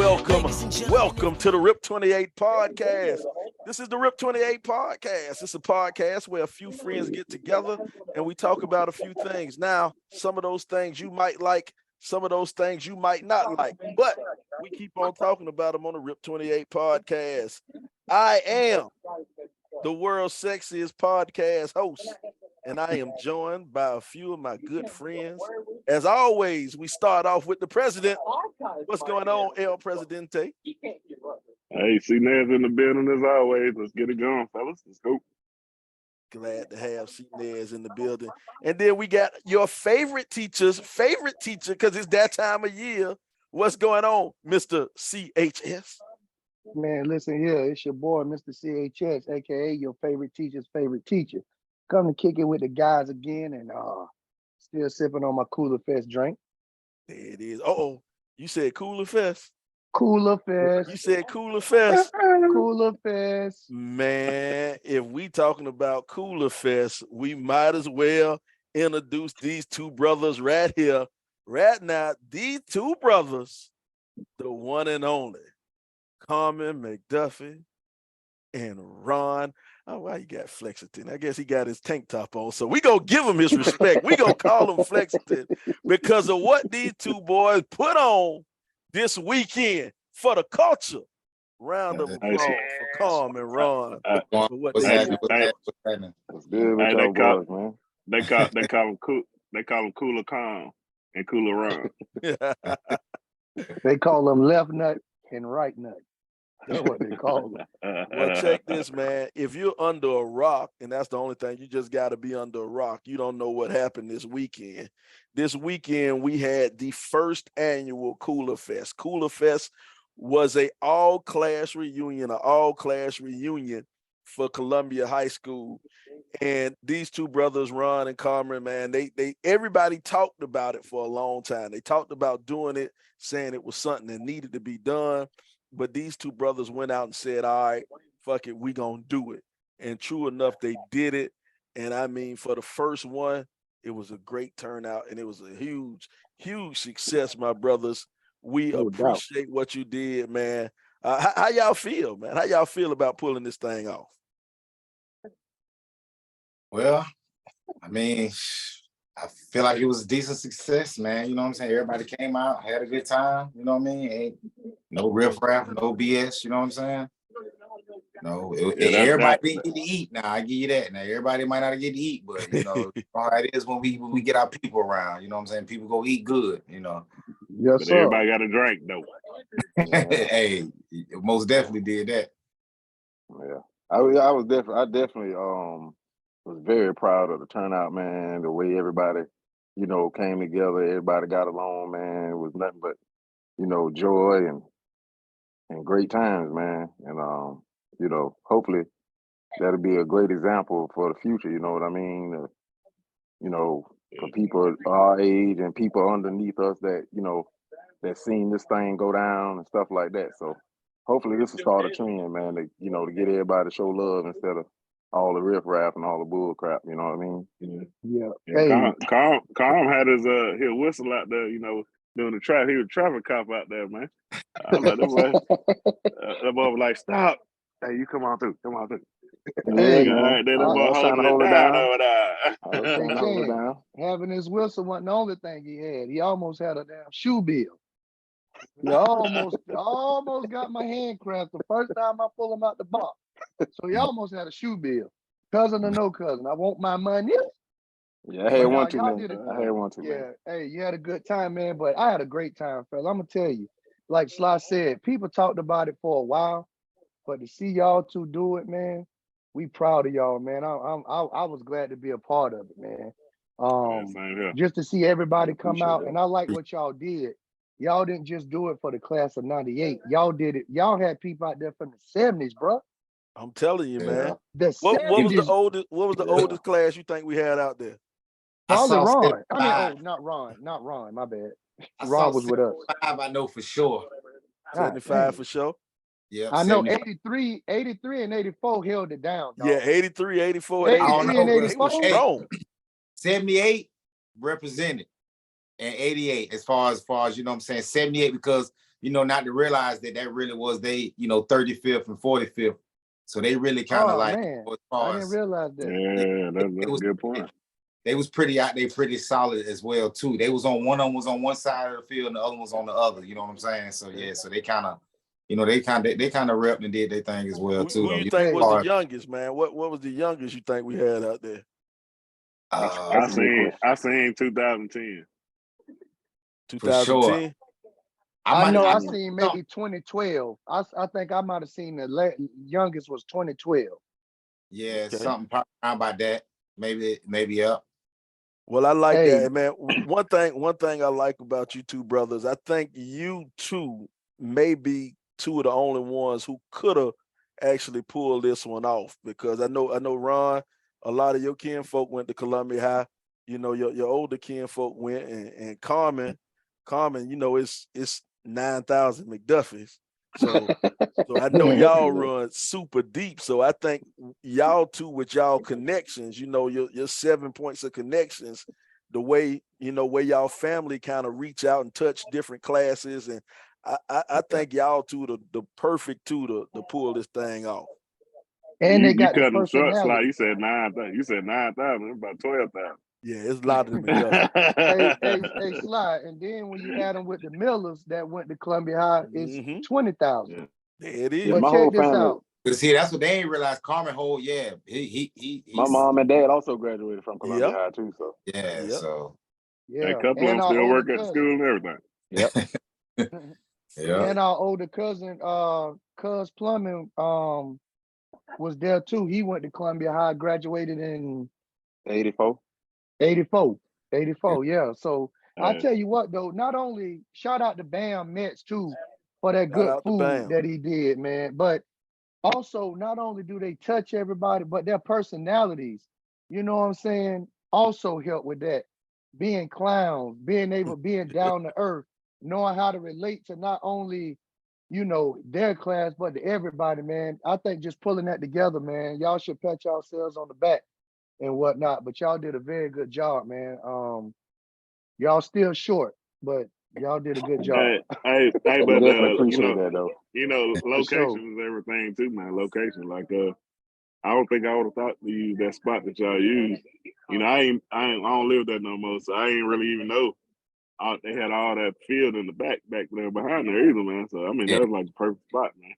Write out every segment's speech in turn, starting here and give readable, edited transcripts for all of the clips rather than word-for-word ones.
Welcome to the RIP 28 podcast. This is the RIP 28 podcast. It's a podcast where a few friends get together and we talk about a few things. Now, some of those things you might like, some of those things you might not like, but we keep on talking about them on the RIP 28 podcast. I am the world's sexiest podcast host, and I am joined by a few of my good friends. As always, we start off with the president. What's going on, El Presidente? Hey, C-Nez in the building as always. Let's get it going, fellas. Let's go. Glad to have C-Nez in the building. And then we got your favorite teacher's favorite teacher, because it's that time of year. What's going on, Mr. CHS? Man, listen here. It's your boy, Mr. CHS, a.k.a. your favorite teacher's favorite teacher. Come to kick it with the guys again and still sipping on my Coolerfest drink. There it is. Uh-oh. You said Coolerfest? Coolerfest. You said Coolerfest? Coolerfest. Man, if we talking about Coolerfest, we might as well introduce these two brothers right here, right now. These two brothers, the one and only Kaarmen McDuffie and Ron. Oh, why you got Flexington? I guess he got his tank top on. So we gonna give him his respect. We gonna call him Flexington because of what these two boys put on this weekend for the culture. Round of applause for Kaarmen and Ron. What's happening? What's good with y'all boys, man? They call him Cooler Calm and Cooler Ron. They call him left nut and right nut. That's what they call them. Well, check this, man. If you're under a rock, and that's the only thing, you just got to be under a rock. You don't know what happened this weekend. This weekend, we had the first annual Coolerfest. Coolerfest was an all-class reunion for Columbia High School. And these two brothers, Ron and Kaarmen, man, everybody talked about it for a long time. They talked about doing it, saying it was something that needed to be done. But these two brothers went out and said, all right, fuck it, we gonna do it. And true enough, they did it. And I mean, for the first one, it was a great turnout and it was a huge, huge success, my brothers. We appreciate what you did, man. How y'all feel, man? How y'all feel about pulling this thing off? Well, I mean, I feel like it was a decent success, man. You know what I'm saying? Everybody came out, had a good time. You know what I mean? Ain't no riffraff, no BS. You know what I'm saying? No, everybody didn't get to eat. Now I give you that. Now everybody might not get to eat, but you know how it is when we get our people around. You know what I'm saying? People go eat good. You know. Yes, but sir. everybody got a drink though. Hey, most definitely did that. Yeah, I definitely was very proud of the turnout, man. The way everybody, came together, everybody got along, man. It was nothing but, joy and great times, man. And hopefully that'll be a great example for the future. You know what I mean? For people our age and people underneath us that that seen this thing go down and stuff like that. So hopefully this will start a trend, man. To get everybody to show love instead of all the riffraff and all the bull crap, you know what I mean? Yeah. Hey. Calm had his whistle out there, doing the traffic. He was a traffic cop out there, man. I'm like, that boy was like, stop. Hey, you come on through. Hey, all right, then that boy holding it down over there. Having his whistle wasn't the only thing he had. He almost had a damn shoe bill. He almost got my hand cramped the first time I pulled him out the box. So he almost had a shoe bill. Cousin or no cousin, I want my money. Yeah, I had one too, man. I had one too, man. Yeah, hey, you had a good time, man, but I had a great time, fella. I'm going to tell you, like Sly said, people talked about it for a while, but to see y'all two do it, man, we proud of y'all, man. I was glad to be a part of it, man. Just to see everybody come out, and I like what y'all did. Y'all didn't just do it for the class of 98. Y'all did it. Y'all had people out there from the 70s, bro. I'm telling you, man. What was the oldest class you think we had out there? Probably Ron. Not Ron. My bad. Ron was with us. I know for sure. 75 for sure. Yeah, I know 83 and 84 held it down. Dog. Yeah, 83, 84, 83 and 84. Strong. 78 represented and 88 as far as you know what I'm saying, 78 because not to realize that really was they, 35th and 45th. So they really kind of Oh like, man, as I far didn't as realize that. Yeah, that's a good point. they was pretty out there, pretty solid as well too. They was on one of them was on one side of the field and the other was on the other. You know what I'm saying? So yeah, so they kind of, they kind of repped and did their thing as well too. Who you think was the youngest, man? What was the youngest you think we had out there? I seen 2010. 2010. For sure. I seen maybe 2012. I think I might have seen the youngest was 2012. Yeah, okay. Something around about that. Maybe up. Well, I like that, man. One thing I like about you two brothers, I think you two may be two of the only ones who could have actually pulled this one off, because I know Ron, a lot of your kinfolk went to Columbia High. Your older kinfolk went, and Kaarmen, it's 9,000 McDuffies. So I know y'all run super deep. So I think y'all two with y'all connections, your 7 points of connections, the way, where y'all family kind of reach out and touch different classes. And I think y'all two the perfect two to pull this thing off. And they got the the short slide. personality. You said 9,000. You said 9,000. It's about 12,000. Yeah, it's a lot of them McDuffies. hey, Slide. And then when you add them with the Millers that went to Columbia High, it's 20,000. Yeah. There it is. But check this out. But see, that's what they ain't realized. Kaarmen my mom and dad also graduated from Columbia High too. So a couple of them still work at the school and everything. Yep. And our older cousin, Cuz Plumbing, was there too. He went to Columbia High, graduated in 84. 84, yeah. So I tell you what though, not only shout out to Bam Mets too for that good food that he did, man, but also not only do they touch everybody, but their personalities, you know what I'm saying, also help with that. Being clowns, being down to earth, knowing how to relate to not only, their class, but to everybody, man. I think just pulling that together, man, y'all should pat yourselves on the back and whatnot, but y'all did a very good job, man. Y'all still short, but y'all did a good job. Hey, but definitely appreciate that though. Location is everything too, man. Location, like I don't think I would have thought to use that spot that y'all used. I don't live there no more, so I ain't really even know. They had all that field in the back there behind there either, man. So I mean, that was like the perfect spot, man.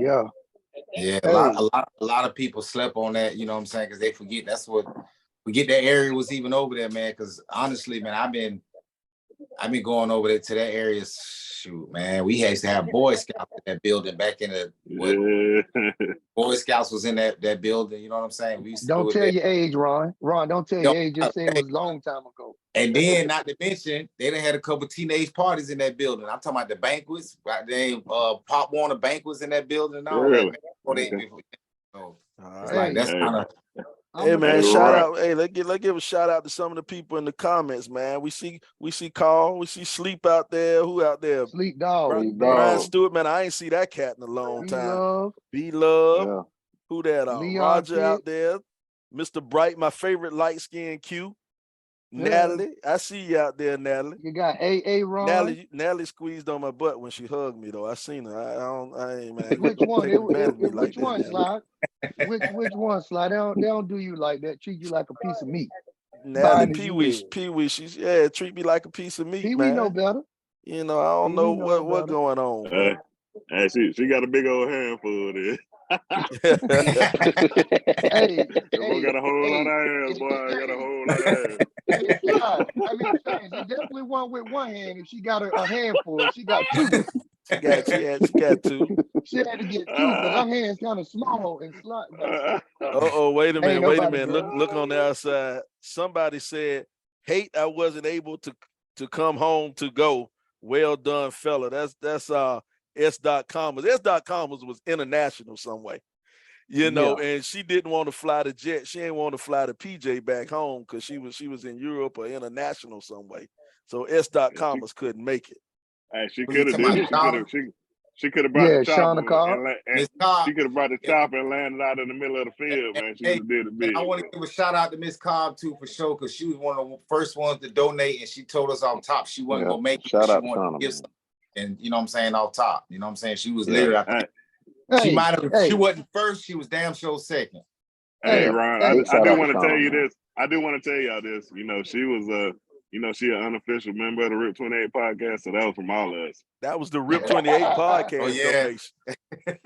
Yeah. Yeah, a lot of people slept on that, you know what I'm saying? Because they forget that area was even over there, man. Because honestly, man, I've been going over there to that area. Shoot, man, we used to have Boy Scouts in that building back in the Boy Scouts was in that building. You know what I'm saying? We used to don't tell your age, Ron. Don't tell your age. Just say it was a long time ago. And then, not to mention, they done had a couple teenage parties in that building. I'm talking about the banquets. They Pop Warner banquets in that building and all that. Man. So it's like that's kind of. Hey man, shout out! Hey, let's give a shout out to some of the people in the comments, man. We see Carl, we see Sleep out there. Who out there? Sleep Dog. Brian Stewart, man. I ain't see that cat in a long time. Be love. Yeah. Who that? Roger out there. Mr. Bright, my favorite light skinned Q. Natalie, I see you out there, Natalie. You got AA Ron. Natalie squeezed on my butt when she hugged me, though. I seen her. I ain't man. Which one? Which one, Slide? Which one, Slide? They don't do you like that. Treat you like a piece of meat. Natalie, Pee Wee, she's treat me like a piece of meat. Pee Wee know better. I don't know what going on. Hey, she got a big old handful of this. Hey, boy got a whole lot of ass, boy. I got a whole lot of ass. Hey, Slide. I mean, she definitely won with one hand. If she got a handful, she got two. She got two. She had to get two because her hand's kind of small and Slide. Wait a minute. Look on the outside. Somebody said, "Hate I wasn't able to come home to go. Well done, fella." That's S.com. S.com was international some way, and she didn't want to fly the jet. She didn't want to fly the PJ back home because she was in Europe or international some way. So S.com couldn't make it. Hey, she could have did it. She could have brought the Yeah, chopper Shauna Carr. and Miss Cobb. she could have brought the chopper and landed out in the middle of the field, man. She Hey, would have did it and big. I want to give a shout out to Miss Cobb too for sure, because she was one of the first ones to donate, and she told us off top she wasn't gonna make it. Shout She out to wanted to Shauna, give man. something, and you know what I'm saying, off top. You know what I'm saying? She was Yeah. literally, I think she Hey, might have. hey, She wasn't first. She was damn sure second. Hey, hey, Ron, hey. I Shout do out want to to tell Shauna, you man. this. I do want to tell y'all this. You know, she was she an unofficial member of the Rip 28 podcast, so that was from all of us. That was the Rip 28 podcast Oh yeah. donation.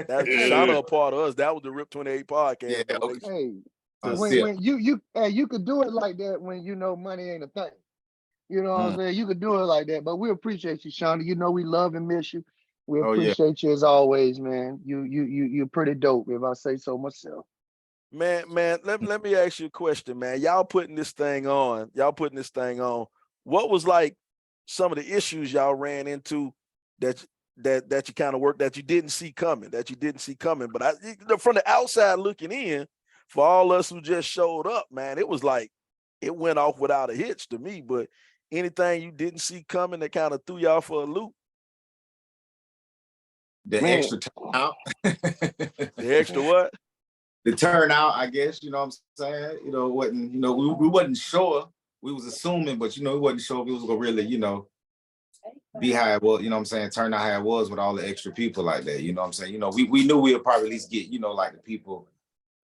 That's Yeah. Shauna a part of us. That was the Rip 28 podcast Yeah, donation. Hey, Sincere. when you could do it like that when you know money ain't a thing. You know what I'm saying? You could do it like that. But we appreciate you, Shauna. You know we love and miss you. We Oh, yeah. appreciate you as always, man. You're pretty dope, if I say so myself. Man, let me ask you a question, man. Y'all putting this thing on. What was like some of the issues y'all ran into that you kind of worked that you didn't see coming? But from the outside looking in, for all us who just showed up, man, it was like it went off without a hitch to me. But anything you didn't see coming that kind of threw y'all for a loop? The Man. extra turnout. The extra what? The turnout, I guess, you know what I'm saying? You know, wasn't, you know, we wasn't sure. We was assuming, but you know, we wasn't sure if it was gonna really, you know, be how it was, you know what I'm saying, turn out how it was with all the extra people like that. You know what I'm saying? You know, we knew we would probably at least get, you know, like the people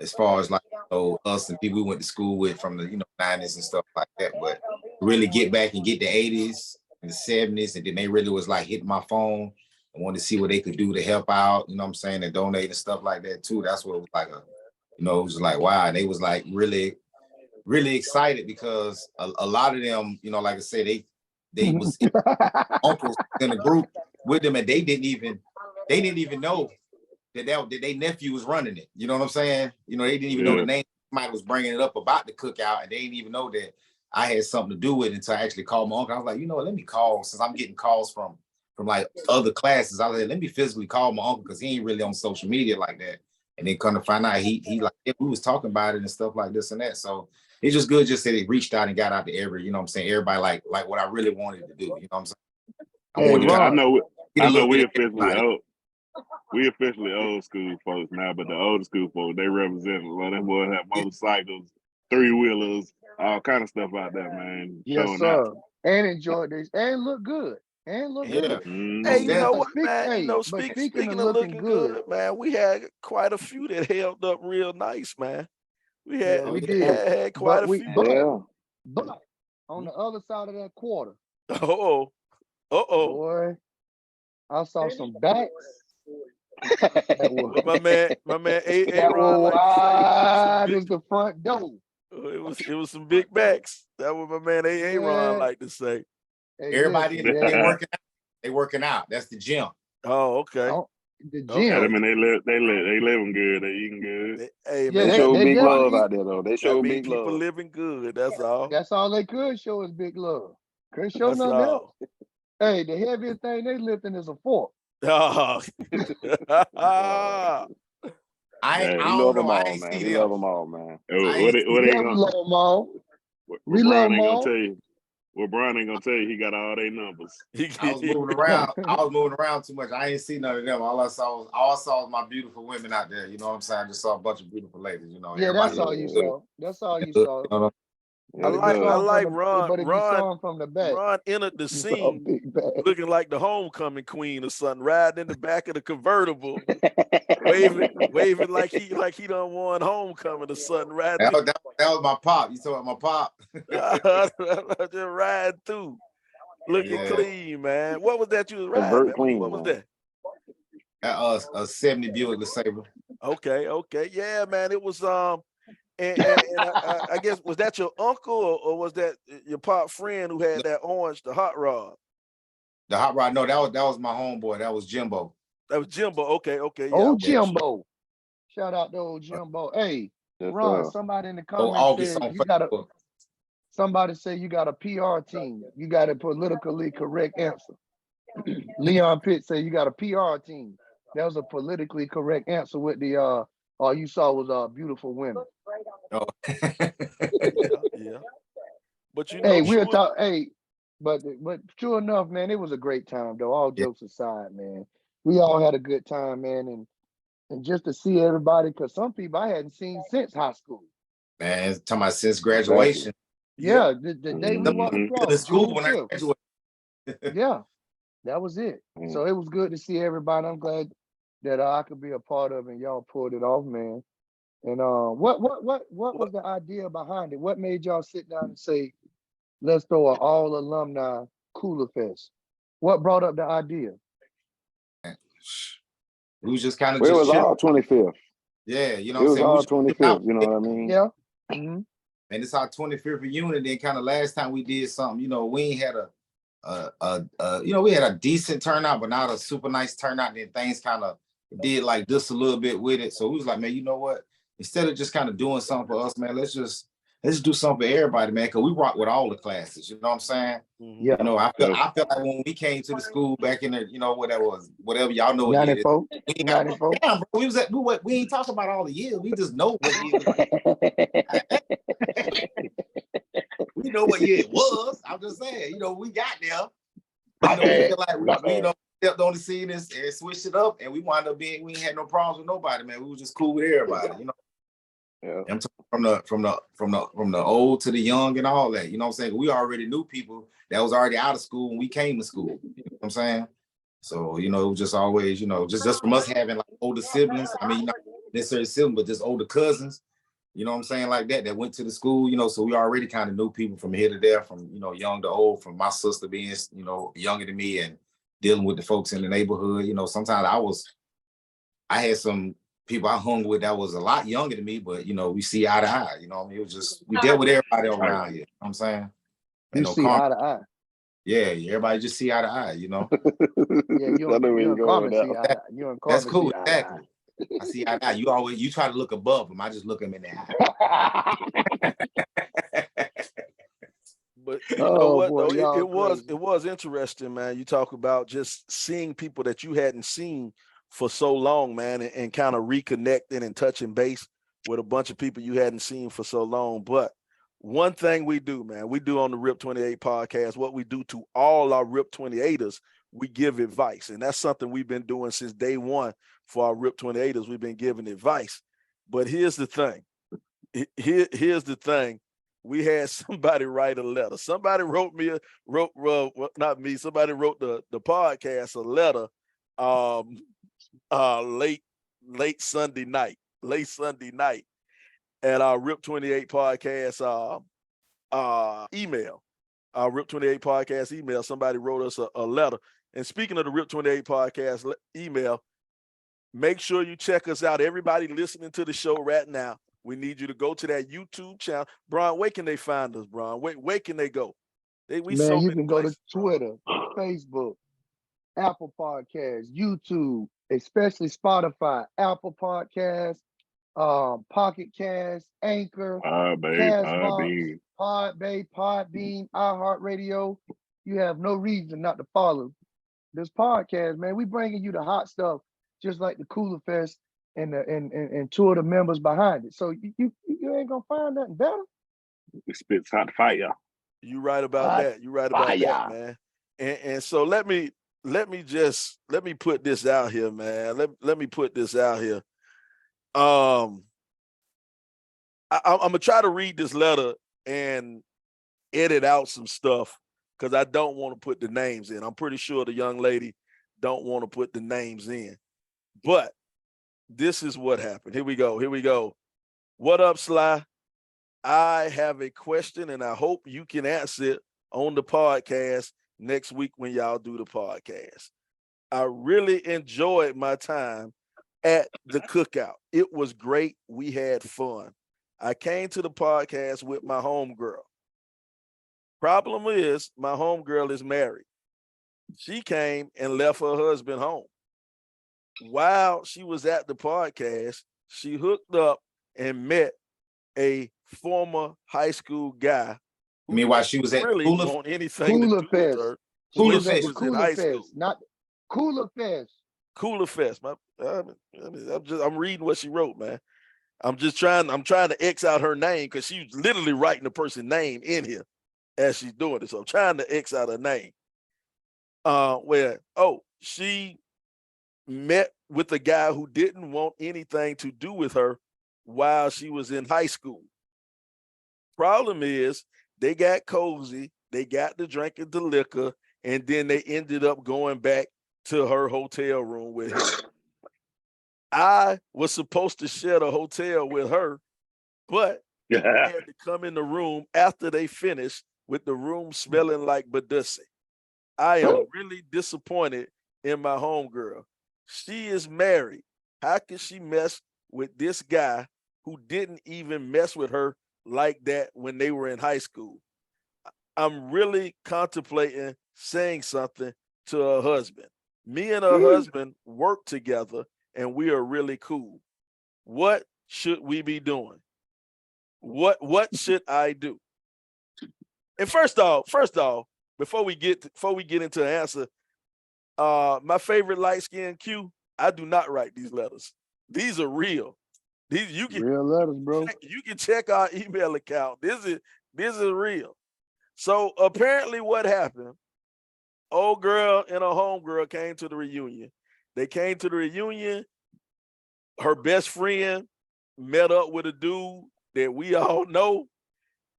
as far as like, you know, us and people we went to school with from the, you know, 90s and stuff like that. But really get back and get the 80s and the 70s, and then they really was like hitting my phone and wanted to see what they could do to help out, you know what I'm saying, and donate and stuff like that too. That's what it was like you know, it was like, wow. And they was like really, really excited because a lot of them, you know, like I said, they was uncles in a group with them, and they didn't even know that their nephew was running it. You know what I'm saying? You know, they didn't even know the name. Somebody was bringing it up about the cookout, and they didn't even know that I had something to do with it until I actually called my uncle. I was like, you know what, let me call, since I'm getting calls from like other classes. I was like, let me physically call my uncle, because he ain't really on social media like that. And then come to find out he like, yeah, we was talking about it and stuff like this and that. So it's just good just that it reached out and got out to you know what I'm saying, everybody like what I really wanted to do. You know what I'm saying? Hey, I Ron. know we officially old school folks now, but the old school folks, they represent, well, them boys have motorcycles, 3-wheelers, all kind of stuff out there, man. Yes, Showing sir. out. And enjoy this. And look good. Hey, Mm-hmm. you know what, man? But Speaking of of looking looking good, man, we had quite a few that held up real nice, man. We did. had quite a few. But on the other side of that quarter, boy, I saw some backs. What my man That Ron was like to say, wide as the front door. it was some big backs. That's what my man Ron like to say. Hey, everybody listen, they working out. That's the gym. Oh, okay. The gym. Okay. I mean, they living good, they eating good. Hey, Yeah, man, They show big love definitely- out there, though. They show that mean big people love. living good. That's all. That's all they could show is big love. Couldn't show That's nothing else. all. Hey, the heaviest thing they lifting is a fork. Oh. I We don't love know. them I all, ain't man. see We them. love them all, man. What they Yeah, gonna, we love them all. what We Brian love ain't them gonna all. tell you. What Brian ain't gonna tell you, he got all their numbers. I was moving around. I was moving around too much. I ain't see none of them. All I saw was my beautiful women out there. You know what I'm saying? I just saw a bunch of beautiful ladies. You know, Yeah, everybody that's all you good. saw. That's all you Good, saw. you know? I like Ron. But if you saw him from the back, Ron entered the you saw a scene big bag. looking like the homecoming queen or something, riding in the back of the convertible, waving like he done won homecoming or something, right? That was my pop. You saw my pop? Just riding through, looking clean, man. What was that you was riding? Vert Man? clean, What was man. that? A 70 Buick LeSabre. Okay, yeah, man. It was and I guess, was that your uncle or was that your pop friend who had that orange, the hot rod? The hot rod? No, that was my homeboy. That was Jimbo. That was Jimbo. Okay, yeah. Old Jimbo. Shout out to old Jimbo. Hey, Ron, somebody in the comments said you got somebody say you got a PR team. You got a politically correct answer. Leon Pitt said you got a PR team. That was a politically correct answer with the all you saw was beautiful women. Oh. yeah. But you know, hey, we'll talk. Hey, but true enough, man, it was a great time though. All jokes aside, man. we all had a good time, man, and just to see everybody, because some people I hadn't seen since high school. Man, talking about since Exactly. graduation. Yeah, the day we walked Mhm. To the across, school June when I 5th. graduated. Yeah, that was it. Mm. So it was good to see everybody. I'm glad that I could be a part of it and y'all pulled it off, man. And what was the idea behind it? What made y'all sit down and say, let's throw an all alumni Cooler Fest? What brought up the idea? We was just kind of Well, it just was chilling. all 25th. Yeah, you know It what I'm was saying? We all was chilling 25th. out. You know what I mean? Yeah. Mm-hmm. And it's our 25th reunion. Then kind of last time we did something, you know, we ain't had you know, we had a decent turnout, but not a super nice turnout. Then things kind of did like this a little bit with it. So we was like, man, you know what? Instead of just kind of doing something for us, man, let's just do something for everybody, man. Cause we rock with all the classes. You know what I'm saying? Yeah. You know, I feel like when we came to the school back in the, you know, whatever y'all know what year it is. 94. We ain't 94. damn, bro, we ain't talking about all the years. We just know what year. We know what year it was. I'm just saying, you know, we got there. You know, we feel like we you know, stepped on the scene and switched it up, and we wound up being, we ain't had no problems with nobody, man. We was just cool with everybody, you know. Yeah. I'm talking from the old to the young and all that. You know what I'm saying? We already knew people that was already out of school when we came to school. You know what I'm saying? So, you know, it was just always, you know, just from us having like older siblings. I mean, not necessarily siblings, but just older cousins. You know what I'm saying? Like that went to the school, you know, so we already kind of knew people from here to there, from, you know, young to old, from my sister being, you know, younger than me and dealing with the folks in the neighborhood. You know, sometimes I had some people I hung with that was a lot younger than me, but, you know, we see eye to eye. You know what I mean? It was just, we dealt with everybody around here. You know what I'm saying? You And no see eye to eye. yeah, everybody just see eye to eye, you know? Yeah, you I know where and you're going Kaarmen with see that. eye to eye. You and That's Kaarmen cool, see eye to exactly. I see eye to eye. You try to look above them. I just look them in the eye. But you know Oh what boy, though, y'all it crazy. was interesting, man. You talk about just seeing people that you hadn't seen for so long, man, and kind of reconnecting and touching base with a bunch of people you hadn't seen for so long. But one thing we do, man, we do on the Rip 28 podcast, what we do to all our Rip 28ers, we give advice. And that's something we've been doing since day one for our Rip 28ers. We've been giving advice. But here's the thing. Here's the thing. We had somebody write a letter. Somebody wrote not me. Somebody wrote the podcast a letter late Sunday night at our Rip 28 podcast email. Our Rip 28 podcast email. Somebody wrote us a letter. And speaking of the Rip 28 podcast email, make sure you check us out. Everybody listening to the show right now, we need you to go to that YouTube channel. Brian, where can they find us, Brian? Where can they go? Man, you can go to Twitter, Facebook, Apple Podcasts, YouTube, especially Spotify, Apple Podcasts, Pocket Cast, Anchor, Castbox, Podbean, iHeartRadio. You have no reason not to follow this podcast, man. We bringing you the hot stuff, just like the Cooler Fest and two of the members behind it. So you ain't gonna find nothing better. It spits hot fire. You right about Hot that. You right about fire. that, man. And so let me put this out here, man. Let me put this out here. I'm gonna try to read this letter and edit out some stuff because I don't want to put the names in. I'm pretty sure the young lady don't want to put the names in. But this is what happened. Here we go. What up, Sly? I have a question and I hope you can answer it on the podcast next week when y'all do the podcast. I really enjoyed my time at the cookout. It was great. We had fun. I came to the podcast with my homegirl. Problem is, my homegirl is married. She came and left her husband home. While she was at the podcast, she hooked up and met a former high school guy. I mean, while she was at really Cooler, want anything to do with her. She when was at she the was in Cooler high Fest, school. not Cooler Fest. Cooler Fest. I'm reading what she wrote, man. I'm trying to X out her name because she's literally writing the person's name in here as she's doing it. So I'm trying to X out her name. She met with a guy who didn't want anything to do with her while she was in high school. Problem is, they got cozy, they got to drinking the liquor, and then they ended up going back to her hotel room with him. I was supposed to share the hotel with her, but I had to come in the room after they finished with the room smelling like Badussi. I am really disappointed in my homegirl. She is married. How could she mess with this guy who didn't even mess with her like that when they were in high school? I'm really contemplating saying something to her husband. Me and her husband work together and we are really cool. What should we be doing? What should I do? And first off, before we get into an answer, my favorite light-skinned Q, I do not write these letters. These are real. These you can real letters, bro. you can check our email account. This is real. So apparently what happened, old girl and a homegirl came to the reunion. They came to the reunion. Her best friend met up with a dude that we all know,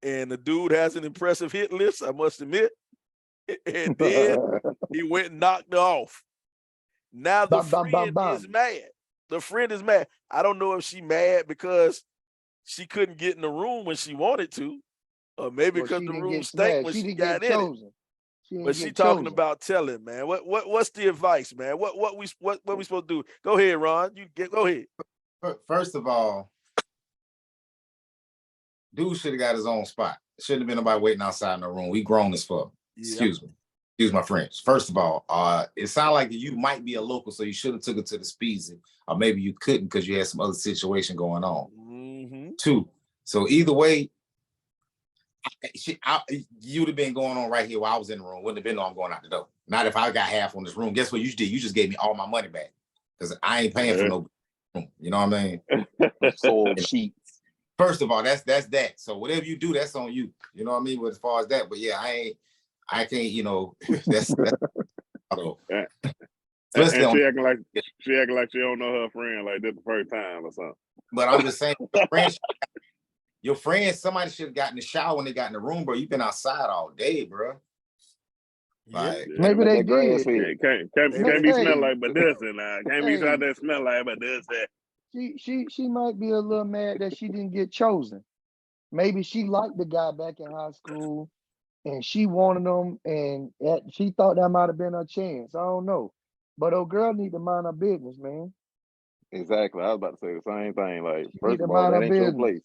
and the dude has an impressive hit list, I must admit. And then he went and knocked her off. Now the friend is mad. The friend is mad. I don't know if she mad because she couldn't get in the room when she wanted to, or maybe because the room stank when she got in it. But she talking about telling, man. What's the advice, man? What we supposed to do? Go ahead, Ron. Go ahead. First of all, dude should have got his own spot. Shouldn't have been nobody waiting outside in the room. We grown as fuck. Yeah. Excuse my French. First of all, it sounded like you might be a local, so you should have took it to the Speezy, or maybe you couldn't because you had some other situation going on. Mm-hmm. 2. So either way, you'd have been going on right here while I was in the room. Wouldn't have been no I'm going out the door. Not if I got half on this room. Guess what you did? You just gave me all my money back because I ain't paying for no room. You know what I mean? Sold sheets. First of all, that's that. So whatever you do, that's on you. You know what I mean? But as far as that, but yeah, I can't, you know, that's and she acting like she don't know her friend like this the first time or something. But I'm just saying, your friend, somebody should have gotten in the shower when they got in the room, bro. You've been outside all day, bro. Like, maybe they did. Can't be smelling like Badussi now. Can't be out there smell like Badussi. She might be a little mad that she didn't get chosen. Maybe she liked the guy back in high school and she wanted him and she thought that might have been her chance. I don't know. But old girl need to mind her business, man. Exactly. I was about to say the same thing. Like, first of all, that ain't your place.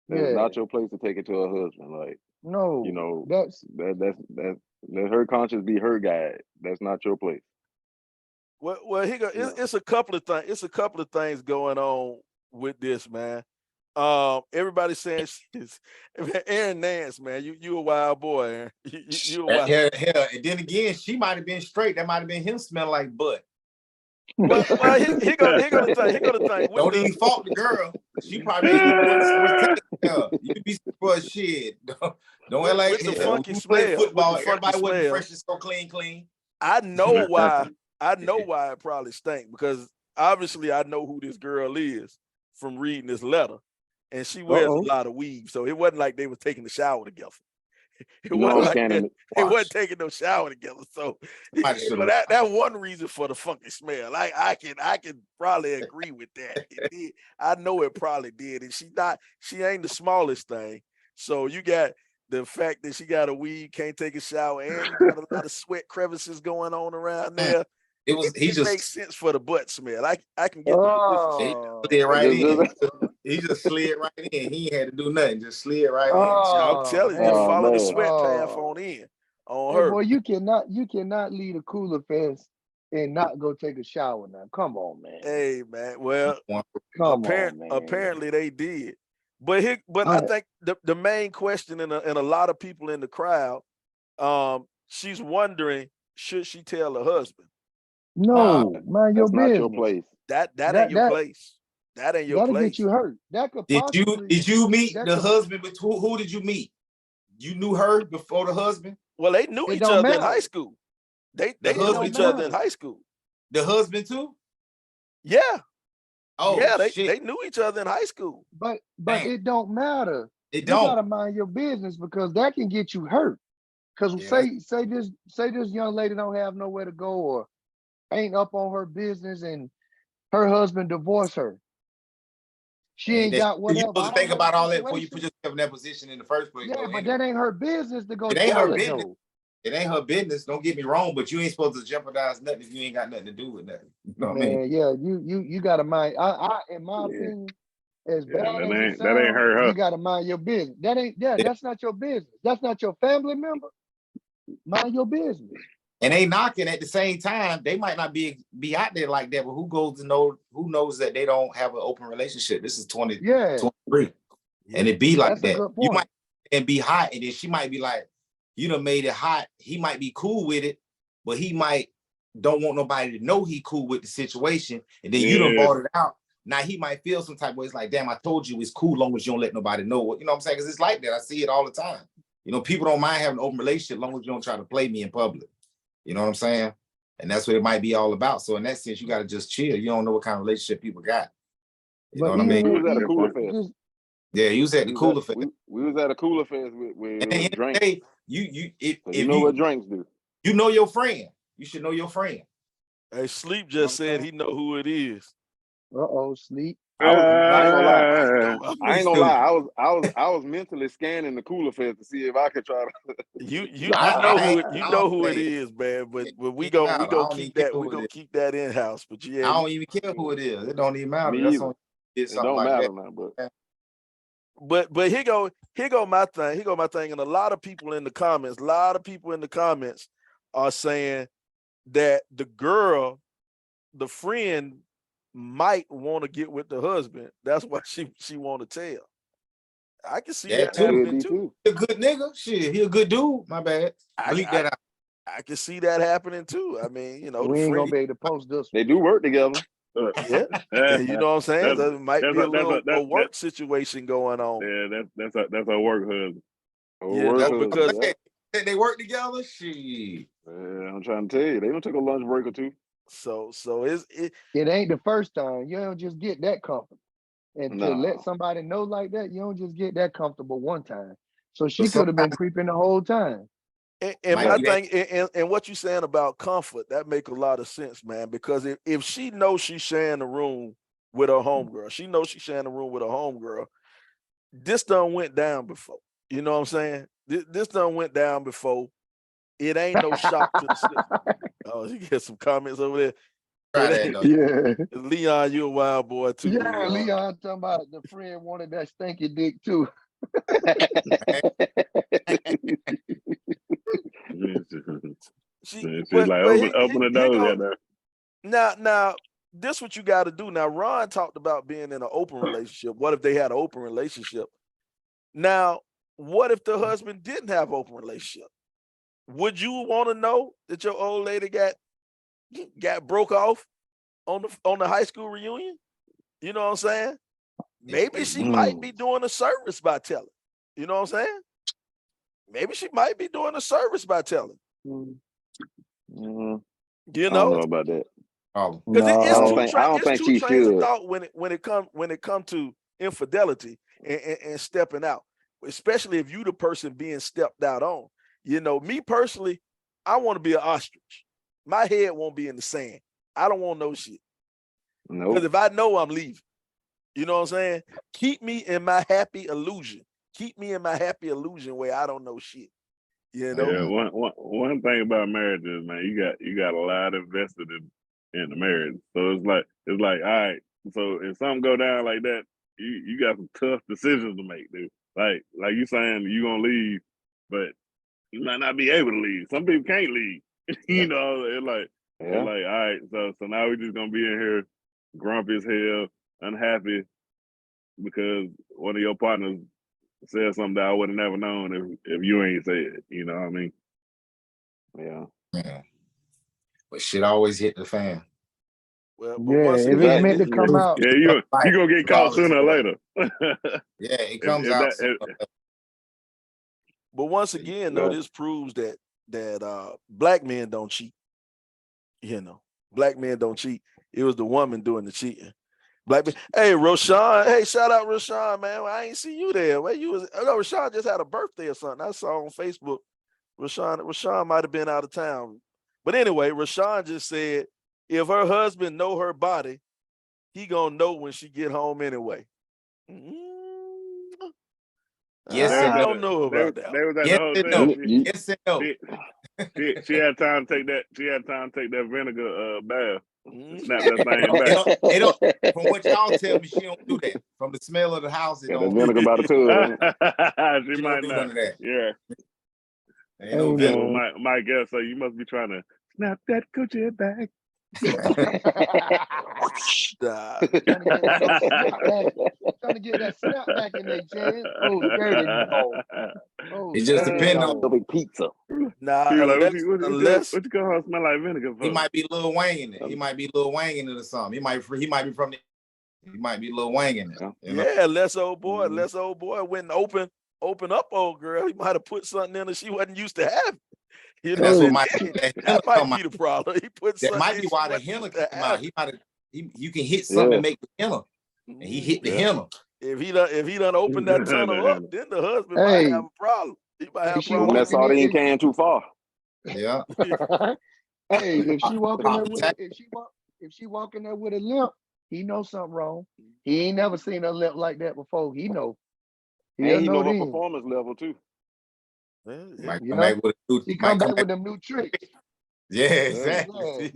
That's not your place to take it to her husband. Like, no, you know, that's let her conscience be her guide. That's not your place. Well, it's a couple of things. It's a couple of things going on with this, man. Everybody's saying Aaron Nance, man. You a wild boy, Aaron. You a wild. Hell, and then again, she might have been straight. That might have been him smelling like butt. Well, here go the thing. Don't even fault the girl. She probably was you be for shit. Don't like with the funky smell. Football, everybody wasn't fresh and so clean. I know why. I know why it probably stank, because obviously I know who this girl is from reading this letter, and she wears a lot of weave, so it wasn't like they were taking the shower together. It wasn't like they wasn't taking no shower together. So that one reason for the funky smell. I can probably agree with that. It did. I know it probably did, and she ain't the smallest thing. So you got the fact that she got a weave, can't take a shower, and you got a lot of sweat crevices going on around there. It makes sense for the butt smell. I can get he just slid right in. He had to do nothing, just slid right in. I'm telling you, just follow the sweat path on her. Boy, you cannot leave a Coolerfest and not go take a shower now. Come on, man. Hey, man. Well, apparently they did. But I think the main question and a lot of people in the crowd, she's wondering, should she tell her husband? No, mind your business. Not your place. That ain't your place. That ain't your place. That'll get you hurt. That could did you meet the husband? But who did you meet? You knew her before the husband? Well, they knew each other in high school. They knew each other in high school. The husband too? Yeah. Oh Yeah, shit! they knew each other in high school. But Damn. it don't matter. It You don't. gotta mind your business because that can get you hurt. Because Yeah, say this young lady don't have nowhere to go or ain't up on her business and her husband divorced her. She ain't ain't that. got You whatever. supposed I to don't think know the about all that before you put situation. yourself in that position in the first place. Yeah, Though, but anyway, that ain't her business to go it ain't tell her it business. though. It ain't her business. Don't get me wrong, but you ain't supposed to jeopardize nothing if you ain't got nothing to do with nothing. You know what I mean? Man, yeah, you gotta mind. I in my Yeah, opinion, as yeah, bad as it that ain't sounds, her. you gotta mind your business. Yeah. That's not your business. That's not your family member. Mind your business. And they knocking at the same time. They might not be out there like that, but who knows that they don't have an open relationship? This is Yeah, 2023. Yeah. And it be like that's a that. good You point. might and be hot, and then she might be like, you done made it hot. He might be cool with it, but he might don't want nobody to know he cool with the situation. And then you done Yeah, bought it out. Now he might feel some type of way. It's like, damn, I told you it's cool long as you don't let nobody know. You know what I'm saying? Because it's like that. I see it all the time. You know, people don't mind having an open relationship long as you don't try to play me in public. You know what I'm saying? And that's what it might be all about. So in that sense, you got to just chill. You don't know what kind of relationship people got. You know But what I mean? We even was at a good cooler point. fest. just Yeah, you was at the cooler fest. We was at a cooler fest with At it the was end of the drinks. day, So you if know what drinks do. you know your friend, you should know your friend. Hey, Sleep You know just what I'm said saying? he know who it is. sleep. I ain't gonna lie. I ain't gonna Stupid. lie. I was mentally scanning the cooler fest to see if I could try to. You I know who it hey, is, man. But we it don't gonna matter. I don't even keep care that who it is. in house. But yeah, I don't even care who it is. It don't even matter. Me That's either. on did It something don't like matter that. now, but but here go my thing. Here go my thing. And a lot of people in the comments are saying that the friend might want to get with the husband. That's why she want to tell. I can see That that too. could happening be too. too. He a good nigga. Shit, he a good dude. My bad. Bleep I that out. I can see that happening too. I mean, the We ain't gonna friend, be able to post this They one. do work together. yeah. And you know what I'm saying? that's There might be a little that, work situation going on. yeah, that's a work husband. You Work know, husband, because yeah. They work together. Shit. I'm trying to tell you, they don't take a lunch break or two. so it It ain't the first time. You don't just get that comfortable. And to let No. somebody know like that, you don't just get that comfortable one time. So But she could have been sometimes creeping the whole time. and might my be that. thing and what you saying about comfort, that make a lot of sense, man. Because if she knows she's sharing the room with her homegirl, she knows she's sharing the room with her homegirl. This done went down before. You know what I'm saying? This done went down before. It ain't no shock to the system. Oh, you get some comments over there. Try It that ain't though. Yeah. Leon, you a wild boy too, Yeah, Leon. Leon talking about the friend wanted that stinky dick too. She, It's but like but open the he door, go goddamn. now. This what you got to do. Now, Ron talked about being in an open relationship. What if they had an open relationship? Now, what if the husband didn't have open relationship? Would you want to know that your old lady got broke off on the high school reunion? You know what I'm saying? Maybe she might be doing a service by telling. You know what I'm saying? Maybe she might be doing a service by telling. Mhm. You I don't know, know about that. Problem. because No. I don't it's think two she trains of should. thought when it come to infidelity and stepping out, especially if you the person being stepped out on. Me personally, I want to be an ostrich. My head won't be in the sand. I don't want no shit. Because Nope. if I know I'm leaving, you know what I'm saying? Keep me in my happy illusion. Keep me in my happy illusion where I don't know shit. You know? Yeah, one thing about marriage is, man, you got a lot invested in the marriage. So it's like, all right. So if something go down like that, you got some tough decisions to make, dude. Like you saying you gonna leave, but you might not be able to leave. Some people can't leave. Yeah. It's Yeah. like, all right, so now we're just gonna be in here grumpy as hell, unhappy because one of your partners said something that I would have never known if you ain't said it. You know what I mean? Yeah. Yeah. But shit always hit the fan. Well, but Yeah, once if it's again, meant to come out, Yeah, you gonna get caught Regardless sooner of or what. later. Yeah, it if, comes if out. that but once again, though, Yeah. this proves that black men don't cheat. Black men don't cheat. it was the woman doing the cheating. Hey, Roshan. Hey, shout out Roshan, man. I ain't see you there. Where you was? No, Roshan just had a birthday or something. I saw on Facebook. Roshan might have been out of town. But anyway, Roshan just said if her husband know her body, he gonna know when she get home anyway. Yes, I don't know about that. They was at yes, the no. hotel. Yes, no. She had time to take that. She had time to take that vinegar bath. Snap that thing back. They don't, from what y'all tell me, she don't do that. From the smell of the house, it Yeah, the don't. vinegar by the tub. She She might don't do not. none of that. Yeah. Ain't no Hey, Well, vinegar. my guess. So you must be trying to snap that coochie back. Trying to get that snap back in their chest. Oh, dirty dog. Oh, It just dirty depends dog. on. Big pizza. Nah, He was like, unless what you call her smell like vinegar for? He might be Lil Wayne in it. He might be Lil Wayne in it or something. He might be from the. He might be Lil Wayne in it. You know? yeah, unless old boy went and open up old girl, he might have put something in her she wasn't used to having. You And know, that's what and might then that that henna might come be out. the problem. He put That something might in be she why the wasn't henna used to came out. having. He might have. You can hit something and make the henna, and he hit the henna. If he done opened that tunnel up, then the husband might Hey, have a problem. He might have a she problem. When that walking sardine in, can too far. Yeah. hey, if she walking there with Pop if she walking there with a limp, he knows something wrong. He ain't never seen a limp like that before. He know. And He'll he know know her then. performance level too. Might You come know, back with a new. he Might come come back back. with them new tricks. Yeah, Yeah. exactly.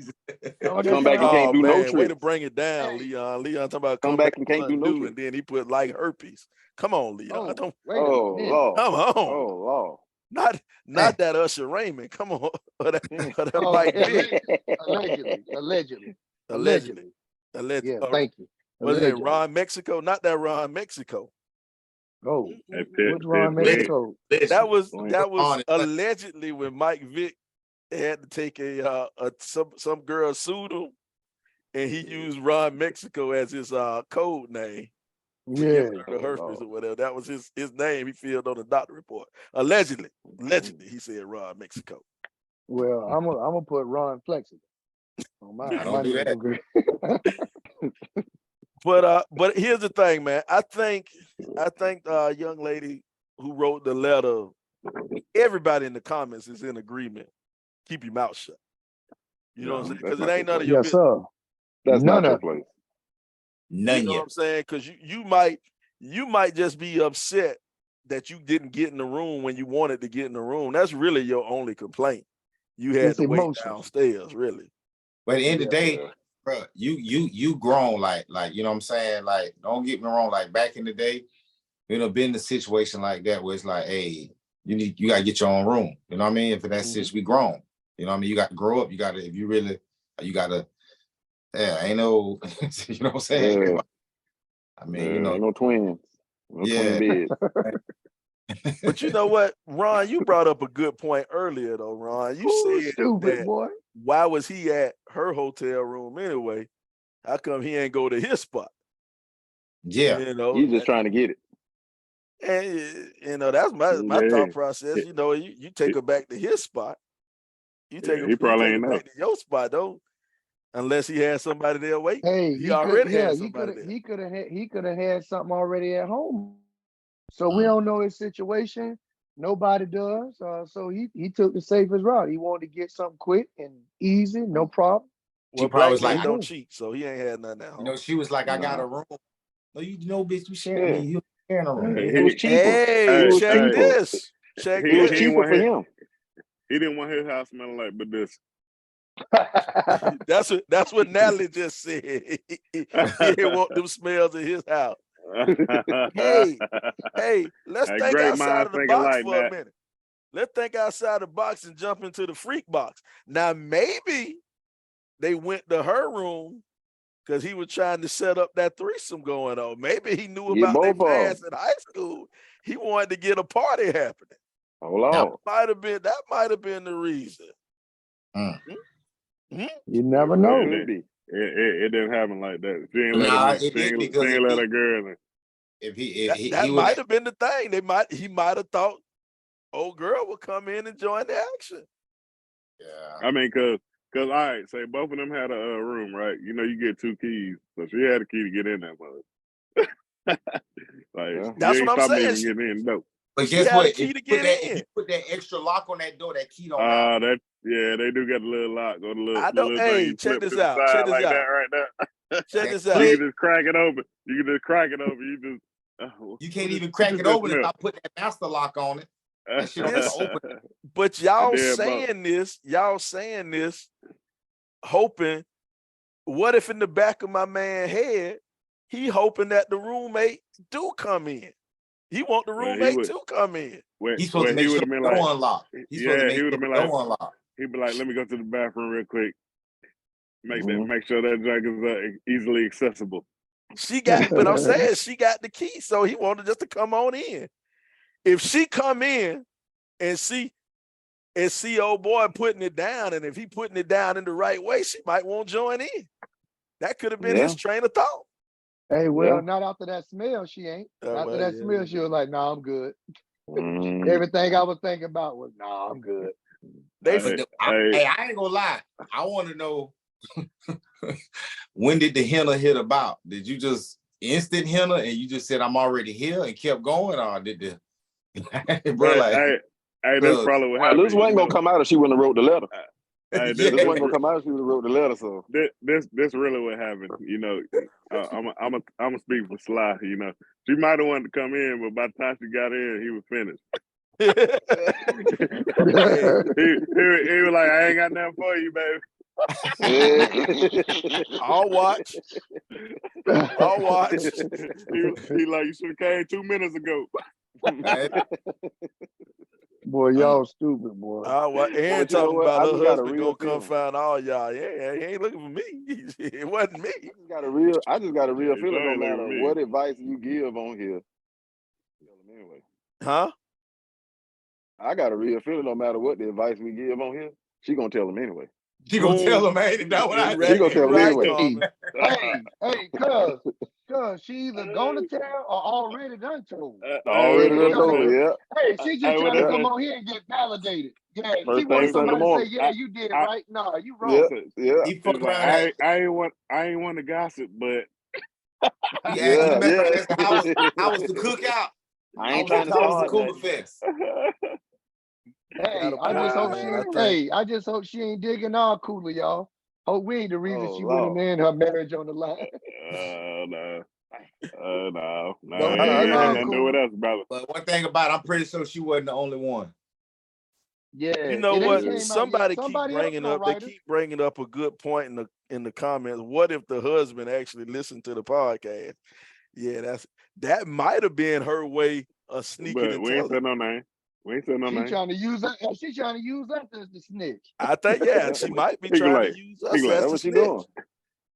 I come back and Oh can't do no man, way to tricks. bring it down, Hey. Leon. Leon talking about Come come back back and can't do no undo, tricks. and then he put like herpes. Come on, Leon. Oh, Don't wait a Oh minute. Lord. come on. Oh Lord. Not that Usher Raymond. Come on. Or that Oh, Mike Vick. allegedly. Allegedly. Yeah, thank you. What is it? Allegedly. Ron Mexico? Not that Ron Mexico. Oh, Hey, what's wrong, Pitt, Mexico? That was On it. allegedly when Mike Vick had to take some girl sued him, and he used Ron Mexico as his code name for Yeah. giving her the herpes or whatever. That was his name he filled on the doctor report. Allegedly, he said Ron Mexico. Well, I'm gonna put Ron Flexible on I don't do that. Instagram. But here's the thing, man. I think the young lady who wrote the letter, everybody in the comments is in agreement. Keep your mouth shut. You know what I'm saying? Because it ain't none of your Yes, business. sir. That's None not your of it. place. None You know what yet. I'm saying? Because you might just be upset that you didn't get in the room when you wanted to get in the room. That's really your only complaint. You had It's to wait emotions. downstairs, really. But at the end of the Yeah. day, bro, you grown, like you know what I'm saying? Like, don't get me wrong, like back in the day, been in a situation like that where it's like, hey, you gotta get your own room. You know what I mean? If that's it, we grown. You know what I mean? You got to grow up. You gotta, if you really, you gotta, ain't no, you know what I'm saying? Yeah. I mean, you know, Ain't no twins. No Yeah. twin beds. But you know what, Ron, you brought up a good point earlier, though, Ron. You Ooh, said stupid that boy. why was he at her hotel room anyway? How come he ain't go to his spot? yeah. You know, You just trying to get it. and you know that's my Yeah. thought process. You know, you take her back to his spot. You take her, he probably you take ain't her know. back to your spot, though, unless he had somebody there waiting. Hey, He already had he somebody there. he could have had something already at home. So we don't know his situation. Nobody does. So he took the safest route. He wanted to get something quick and easy, no problem. Well, probably black was men like, don't cheat, so he ain't had nothing at home. you know, she was like, I got a room. No, you know, bitch, you sharing me. You sharing a room. It was cheaper. Hey, It was check cheaper. this. Check It was this. cheaper for him. He didn't want his house smelling like but this. That's what Natalie just said. He didn't want them smells in his house. Hey, let's Hey, think great outside minds of the think box alike, for a Nat. minute. Let's think outside the box and jump into the freak box. Now, maybe they went to her room because he was trying to set up that threesome going on. Maybe he knew Get about their both of 'em. past in high school. He wanted to get a party happening. Oh Lord. That might have been the reason. You never know. Could be. It didn't happen like that. She ain't Nah, let him. it She did ain't, because she ain't let a girl in. if he That would might have been the thing. He might have thought old girl would come in and join the action. yeah. I mean, cause Cause all right, say both of them had a room, right? You know, you get 2 keys, so she had a key to get in that mother. Like That's you what ain't I'm stop me saying. from getting in. No. But She guess had what? a If key you to put get that, if in. you put that extra lock on that door, that key don't matter. That they do got a little lock or the I little don't. thing Hey, you check flip this to the out. Check side this like that out. right there. Check That this You out. click, can just crack it open. You can just crack it open. You just you can't what even is crack it that open if smell? I put that master lock on it. That shit don't This- open. But y'all dead bug. saying this, hoping. What if in the back of my man head, he hoping that the roommate do come in? He want the Well, he roommate would- to come in. He's supposed to make he sure would the have been door like, unlocked. He's supposed to make he sure would have the been like, door unlocked. he'd be like, let me go to the bathroom real quick. Mhm. Make sure that drink is easily accessible. But I'm saying she got the key, so he wanted just to come on in. If she come in and see old boy putting it down, and if he putting it down in the right way, she might want to join in. That could have been his train of thought. Hey, well, not after that smell, she ain't. After that smell, yeah. she was like, "Nah, I'm good." Mhm. Everything I was thinking about was, "Nah, I'm good." Hey, I ain't gonna lie. I want to know when did the henna hit about? Did you just instant henna and you just said I'm already here and kept going, or did the bro that's probably what Well, happened. this wasn't gonna come out if she wouldn't have wrote the letter. Hey, This wasn't gonna come out if she would have wrote the letter. So this really what happened. You know, I'm a speak for Sly. You know, she might have wanted to come in, but by the time she got in, he was finished. he was like, I ain't got nothing for you, baby. I'll watch. He like, you should have came 2 minutes ago. Boy, y'all stupid, boy. Aaron you know talking what? about I her just got a husband real gonna come feeling. find all y'all. Yeah, he ain't looking for me. It wasn't me. I just got a real Yeah, feeling. sure No ain't looking matter at me. what advice you give on here, anyway. Huh? I got a real feeling. No matter what the advice we give on here, she gonna tell him anyway. She gonna tell him, ain't that what I She gonna tell him anyway. Hey, cuz she either gonna tell or already done told. Already done told her, yeah. Hey, she just trying to come on here and get validated. Yeah, she wants somebody to say, yeah, you did it right. No, you wrong. Yeah. He fuck Like, around. I ain't want to gossip, but He asked how was the cookout? I ain't trying to how was the start Coolerfest? Hey, I just hope she ain't digging our cooler, y'all. Hope we ain't the reason she went in there and her marriage on the line. no. Don't It dig ain't in our nothing to do with cooler. us, brother. But one thing about it, I'm pretty sure she wasn't the only one. Yeah, You know it ain't what? came out yet. Somebody Somebody keep else bringing gonna up. They write it. keep bringing up a good point in the comments. What if the husband actually listened to the podcast? Yeah, that might have been her way of sneaking But and we ain't telling. said no name. She trying to use us. She trying to use us as the snitch. I think, she might be He trying like- to use he us like, as That's the what she snitch. doing.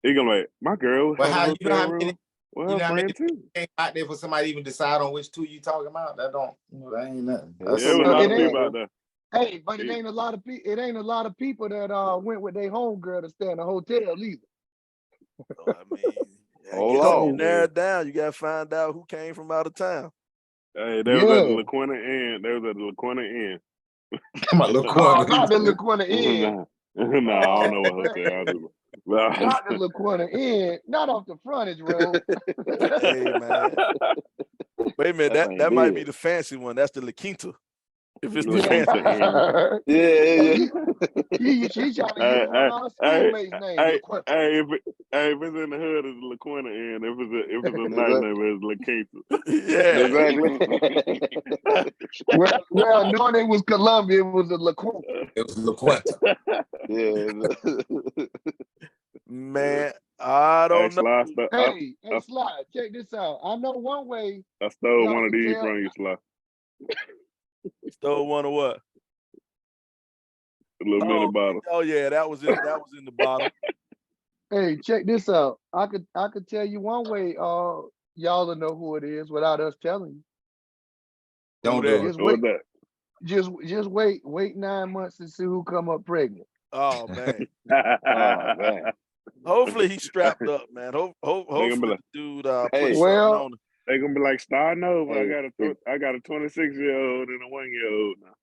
He gonna like, my girl But had how a you know hotel how many room with you her know how many friend too. came out there for somebody to even decide on which two you talking about? That don't that ain't nothing. Yeah, it was a lot of people out there. Hey, but it ain't a lot of people. It ain't a lot of people that went with their homegirl to stay in a hotel either. So, I mean, I Hold guess if you on. narrow it down, you gotta find out who came from out of town. Hey, they was at the LaQuinta Inn. They was at the LaQuinta Inn. My little Oh, quarter. not the LaQuinta Inn. No, I don't know what hotel I do. Not the LaQuinta Inn. Not off the frontage road. Hey man, wait a minute. That might be the fancy one. That's the La Quinta. If it's the fancy one. Yeah. She trying to use one of her schoolmates' name. Hey, if it's in the hood, it's LaQuinta Inn. If it's a nice name, it's La Quinta. Yeah. Exactly. well, knowing it was Columbia, it was a LaQuinta. It was LaQuinta. Yeah. Man, I don't know. Hey, Sly, check this out. I know one way. I stole one of these from you, Sly. Stole one of what? A little mini bottle. Oh yeah, that was in the bottle. Hey, check this out. I could tell you one way. Y'all will know who it is without us telling you. Don't do it. Just wait. Just wait 9 months to see who come up pregnant. Oh man. Oh man. Hopefully he's strapped up, man. Hopefully the dude put something on him. They gonna be like starting over. I got a 26-year-old and a 1-year-old now.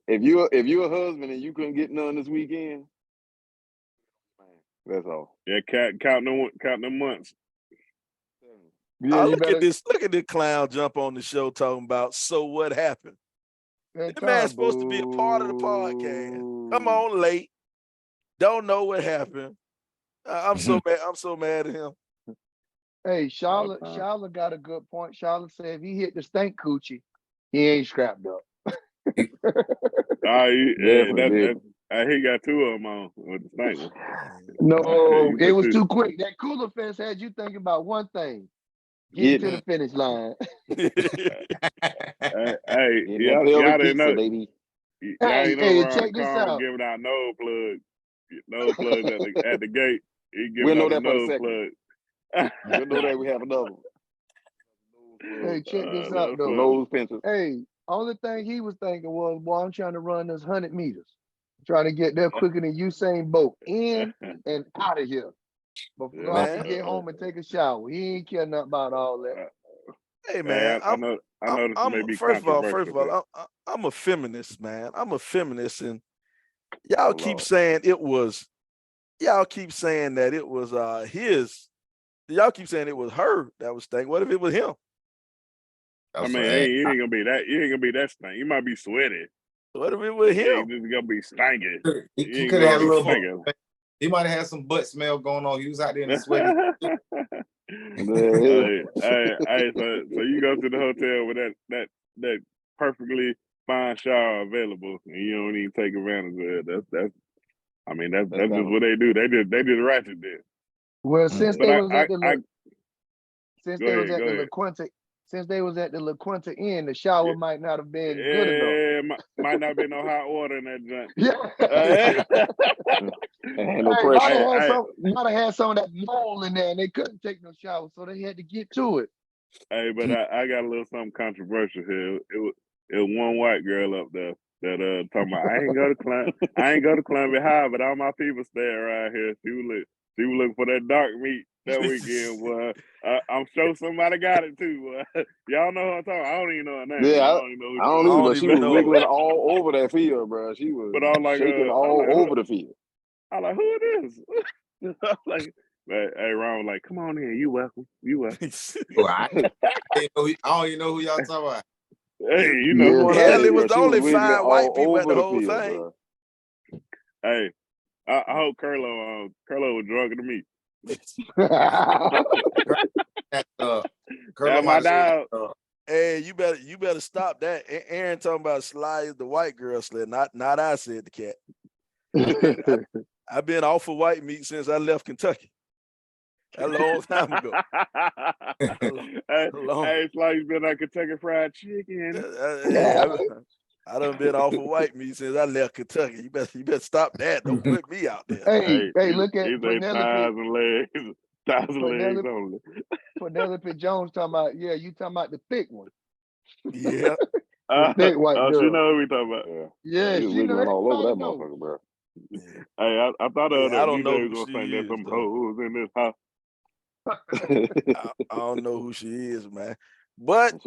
if you're a husband and you couldn't get none this weekend, that's all. Yeah, count them months. Yeah, you look better. at this clown jump on the show talking about so what happened. Man, That man's supposed to be a part of the podcast. Come on, late. Don't know what happened. I'm so mad. I'm so mad at him. Hey, Charlotte got a good point. Charlotte said if he hit the stank coochie, he ain't scrapped up. He got 2 of them on with the stank one. No, it was too quick. That Coolerfest had you thinking about one thing: get to the finish line. Hey, y'all didn't know. Baby. Y'all ain't know Ron check and this Kaarmen out. giving out nose plugs at the gate. He We'll giving know out a that for a nose second. plug. We'll know that we have another one. Hey, check this out though. Nose pincers. Hey, only thing he was thinking was, "Boy, I'm trying to run this 100 meters, trying to get there quicker than Usain Bolt, in and out of here before I can get home and take a shower." He ain't care nothing about all that. Hey man, I know this may be first of controversial, all, I'm a feminist, man. I'm a feminist, and y'all keep saying it was. Y'all keep saying that it was his. Y'all keep saying it was her that was stank. What if it was him? I mean, it ain't gonna be that. You ain't gonna be that stank. You might be sweaty. What if it was him? He's gonna be stinking. He could have had a little. He might have had some butt smell going on. He was out there in the sweat. Hey, so you go to the hotel with that perfectly fine shower available, and you don't even take advantage of it. That's just what they do. They just ratchet this. Well, since they was at the La Quinta Inn, the shower might not have been good enough. Might not be no hot water in that joint. No pressure. Might have had some of that mold in there, and they couldn't take no shower, so they had to get to it. Hey, but I got a little something controversial here. It was one white girl up there that talking about I ain't go to Columbia High, but all my people stay around here. She was looking for that dark meat that weekend. Boy, I'm sure somebody got it too. Boy. Y'all know who I'm talking. I don't even know her name. Yeah, I don't even know who I don't know, but she was wiggling all over that field, bro. She was shaking all over the field. I'm like, who it is? I'm like, hey, Ron was like, come on in. You welcome. I don't even know who y'all talking about. Hey, you know, hell, it was only 5 white people at the whole field, thing. Bro. Hey, I hope Curlo was drunker than me. My dog. Hey, you better stop that. Aaron talking about Sly is the white girl sled, not I, said the cat. I've been off of white meat since I left Kentucky. A long time ago. Hey, Sly, you been on Kentucky Fried Chicken. I done been off of white meat since I left Kentucky. You better stop that. Don't put me out there. Hey, look at Penelope. Thighs and legs only. Penelope Jones talking about, you talking about the thick one. Yeah. Thick white girl. She know who we talking about. Yeah, she wiggling all over that motherfucker, bro. Yeah. Hey, I thought I don't know who she is. There's some hoes in this house. I don't know who she is, man. But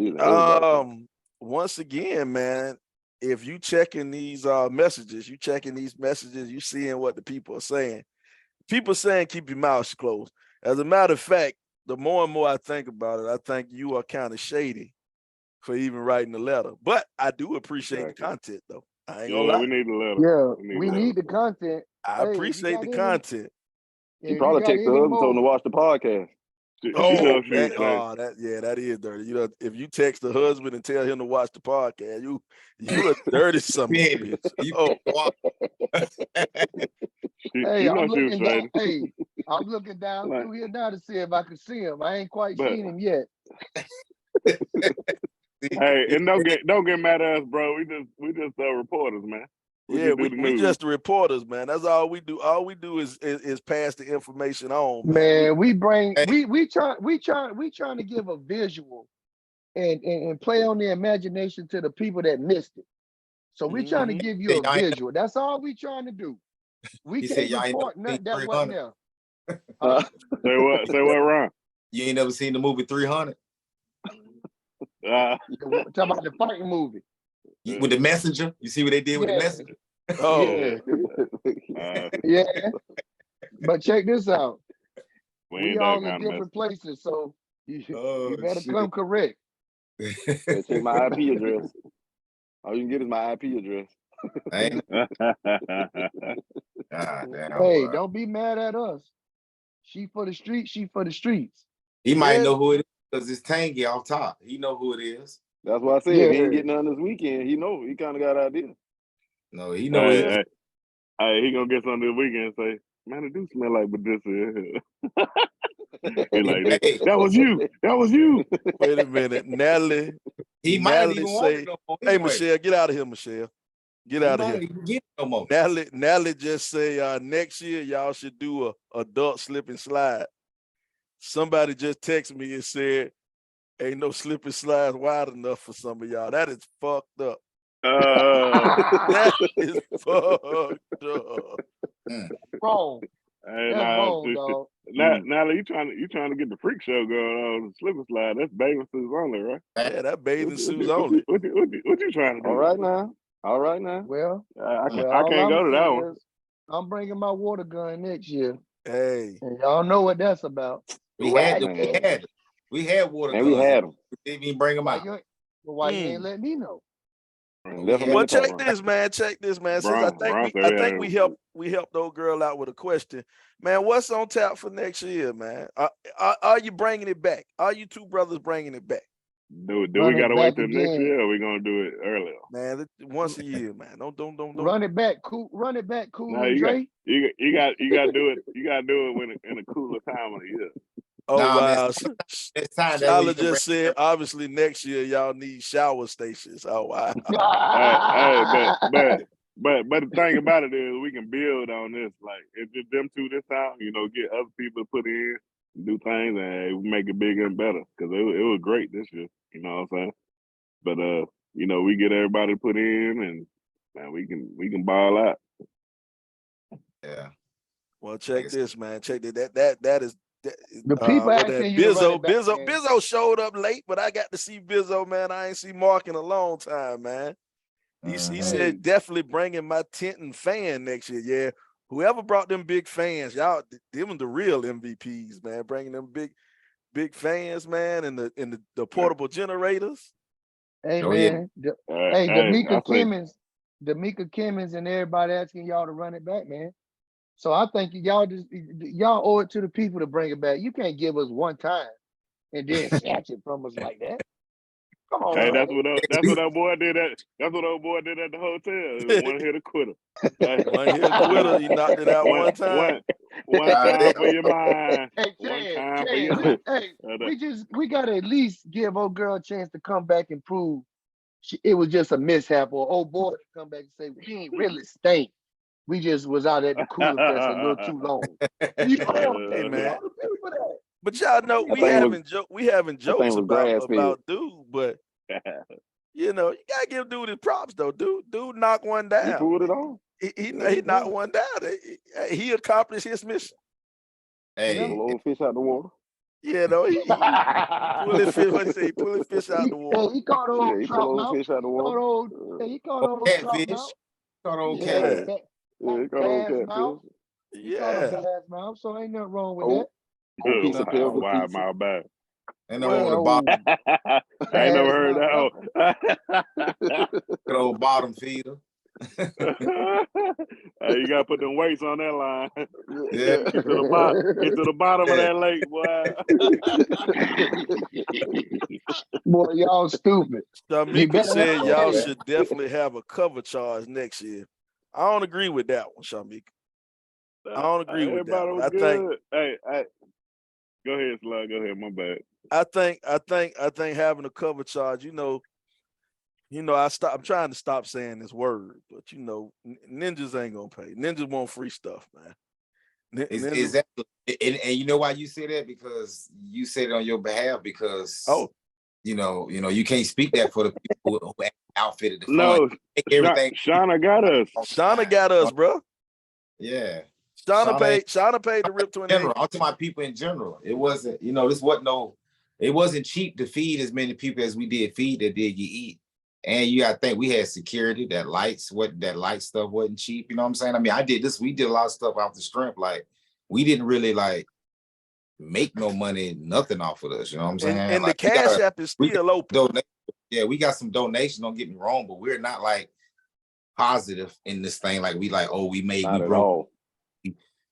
once again, man, if you checking these messages, you seeing what the people are saying. People saying keep your mouth closed. As a matter of fact, the more and more I think about it, I think you are kind of shady for even writing the letter. But I do appreciate the content, though. I ain't gonna lie. We need the letter. Yeah, we need the content. I appreciate the content. You probably text the husband, told him to watch the podcast. That is dirty. You know, if you text the husband and tell him to watch the podcast, you a dirty son of a bitch. I'm looking down through here now to see if I can see him. I ain't quite seen him yet. Hey, and don't get mad at us, bro. We just reporters, man. We just the reporters, man. That's all we do. All we do is pass the information on, man. We trying to give a visual and play on the imagination to the people that missed it. So we trying to give you a visual. That's all we trying to do. We can't report nothing that wasn't there. Say what, Ron? You ain't never seen the movie 300? Talking about the fighting movie. With the messenger, you see what they did with the messenger? Oh, Yeah. But check this out. we We ain't that all in kind of different places, so you better shit. come correct. Check my IP address. All you can get is my IP address. Ain't mess. God damn, Hey, boy. don't be mad at us. She for the streets, she for the streets. He might Yeah. know who it is because it's Tangy off top. He know who it is. That's why I said Yeah. if he ain't getting none this weekend, he know he kind of got an idea. No, he know it. Hey, he gonna get something this weekend and say, man, it do smell like Badissa. He like, Hey, that was you. That was you. wait a minute. Natalie he might not even want say, it no more. hey, Anyway. Michelle, get out of here, Michelle. Get He out of might here. not even get it no more. Natalie just say next year y'all should do a adult slip and slide. Somebody just texted me and said, ain't no slip and slides wide enough for some of y'all. That is fucked up. That is fucked up. Wrong. Hey, That's wrong, dog. Natalie, you trying to get the freak show going on, slip and slide. That's bathing suits only, right? Yeah, that bathing suits What only. you trying to do? All right now. Well, I all can't go I'ma to say that one. is I'm bringing my water gun next year. Hey. And y'all know what that's about. We had water And we guns. had them. Didn't even bring them out. Why you ain't let me know? Well, check this, man. Check this, man. Since I think we helped old girl out with a question, man. What's on tap for next year, man? Are you bringing it back? Are you two brothers bringing it back? Do we gotta wait till next year, or we gonna do it earlier? Man, once a year, man. Don't run it back, cool. Run it back, cool. No, and Dre. you got to do it. You got to do it when in a cooler time of the year. Oh wow! It's time Shala just said, obviously next year y'all need shower stations. Oh wow! But the thing about it is we can build on this. Like if just them two this time, get other people to put in, do things, and we make it bigger and better. Because it was great this year. You know what I'm saying? But we get everybody to put in, and man, we can ball out. Yeah. Well, check this, man. Check that is. The people asking you to run it back, Bizzo showed up late, but I got to see Bizzo, man. I ain't seen Mark in a long time, man. He said definitely bringing my tent and fan next year. Yeah, whoever brought them big fans, y'all, them the real MVPs, man. Bringing them big fans, man, and the portable generators. Hey man, D'Amica Kimmons and everybody asking y'all to run it back, man. So I think y'all owe it to the people to bring it back. You can't give us one time and then snatch it from us like that. Come on, hey, man. that's what that boy did that's what old boy did at the hotel. One hit a quitter. One hit a quitter. He knocked it out one time. One time for your mind. Hey, one Chad, time for your mind. we gotta at least give old girl a chance to come back and prove it was just a mishap, or old boy to come back and say we ain't really stink. We just was out at the Coolerfest a little too long. Hey man. But y'all know we having jokes about dude, but you gotta give dude his props though. Dude knocked one down. He pulled it on. He knocked one down. He accomplished his mission. Hey, pull old fish out the water. Yeah, no, he pulled his fish. What he say? He pulled his fish out the water. He caught old trout mouth. Fish out the water. He caught old catfish. Caught old catfish. Yeah, he caught old catfish. Yeah. Bass mouth, so ain't nothing wrong with that. Piece of pepper. Wow, my bad. And on the bottom. I ain't never heard that. Good old bottom feeder. You gotta put them weights on that line. Yeah. Get to the bottom of that lake, boy. Boy, y'all stupid. Shamika said y'all should definitely have a cover charge next year. I don't agree with that one, Shamika. I don't agree with that one. I think. Hey, go ahead, Slug. Go ahead. My bad. I think having a cover charge. I'm trying to stop saying this word, but ninjas ain't gonna pay. Ninjas want free stuff, man. Exactly. And you know why you say that? Because you said it on your behalf. Because you can't speak that for the people who outfitted the fun. No, everything. Shauna got us. Shauna got us, bro. Yeah. Shauna paid the RIP 28. I'm talking about people in general. It wasn't, it wasn't cheap to feed as many people as we did feed that did you eat. And you gotta think we had security, that light stuff wasn't cheap. You know what I'm saying? I mean, we did a lot of stuff off the strength. Like, we didn't really like make no money, nothing off of us. You know what I'm saying? And the Like, Cash App is still open. Yeah, we got some donations, don't get me wrong, but we're not like positive in this thing. Like, we broke.